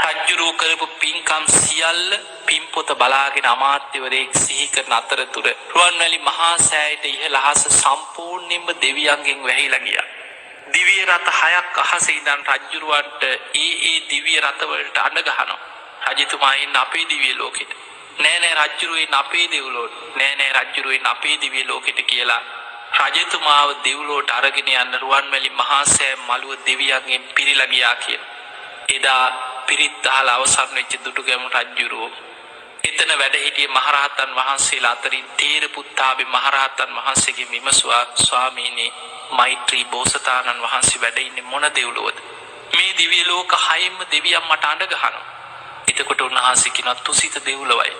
S1: රජුරු කරපු පින්කම් සියල්ල පින්පොත බලාගෙන අමාත්‍යවරයෙක් සිහි කරන අතරතුර රුවන්වැලි මහා සෑයට ඉහළ අහස සම්පූර්ණයෙන්ම දෙවියන්ගෙන් වැහිලා ගියා. දිව්‍ය රථ 6ක් අහසේ ඉඳන් රජුරවන්ට ඒ දිව්‍ය රථ වලට අඬ ගහනවා. රජතුමා ඉන්න අපේ දිව්‍ය ලෝකෙට. නෑ රජුරු ඉන්න අපේ දෙව්ලොවට. නෑ රජුරු ඉන්න අපේ දිව්‍ය ලෝකෙට කියලා රජතුමාව දෙව්ලොවට අරගෙන යන්න රුවන්වැලි මහා සෑය මළුව දෙවියන්ගෙන් පිරීලා ගියා කියන. එදා පිරිත් අහලා අවසන් වෙච්ච දුටුගැමුණු රජුරෝ එතන වැඩ සිටියේ මහරහතන් වහන්සේලා අතරින් තේර පුත්තාබේ මහරහතන් වහන්සේගෙන් විමසුවා ස්වාමීනි මෛත්‍රී බෝසතාණන් වහන්සේ වැඩ ඉන්නේ මොන දෙව්ලොවද? මේ දිව්‍ය ලෝක 6ෙම දෙවියන් මට අඬ ගහනවා. එතකොට උන්වහන්සේ කියනවා තුසිත දෙව්ලොවයි.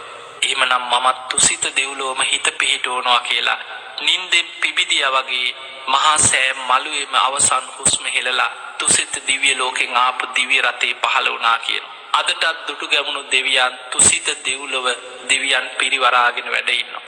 S1: එහෙමනම් මමත් තුසිත දෙව්ලොවම හිත පිහිටවනවා කියලා නින්දෙන් පිබිදියා වගේ මහා සෑය මළුවේම අවසන් හුස්ම හෙළලා තුසිත දිව්‍ය ලෝකෙන් ආපු දිව්‍ය රථේ පහළ වුණා කියනවා. අදටත් දුටුගැමුණු දෙවියන් තුසිත දෙව්ලොව දෙවියන් පිරිවරාගෙන වැඩ ඉන්නවා.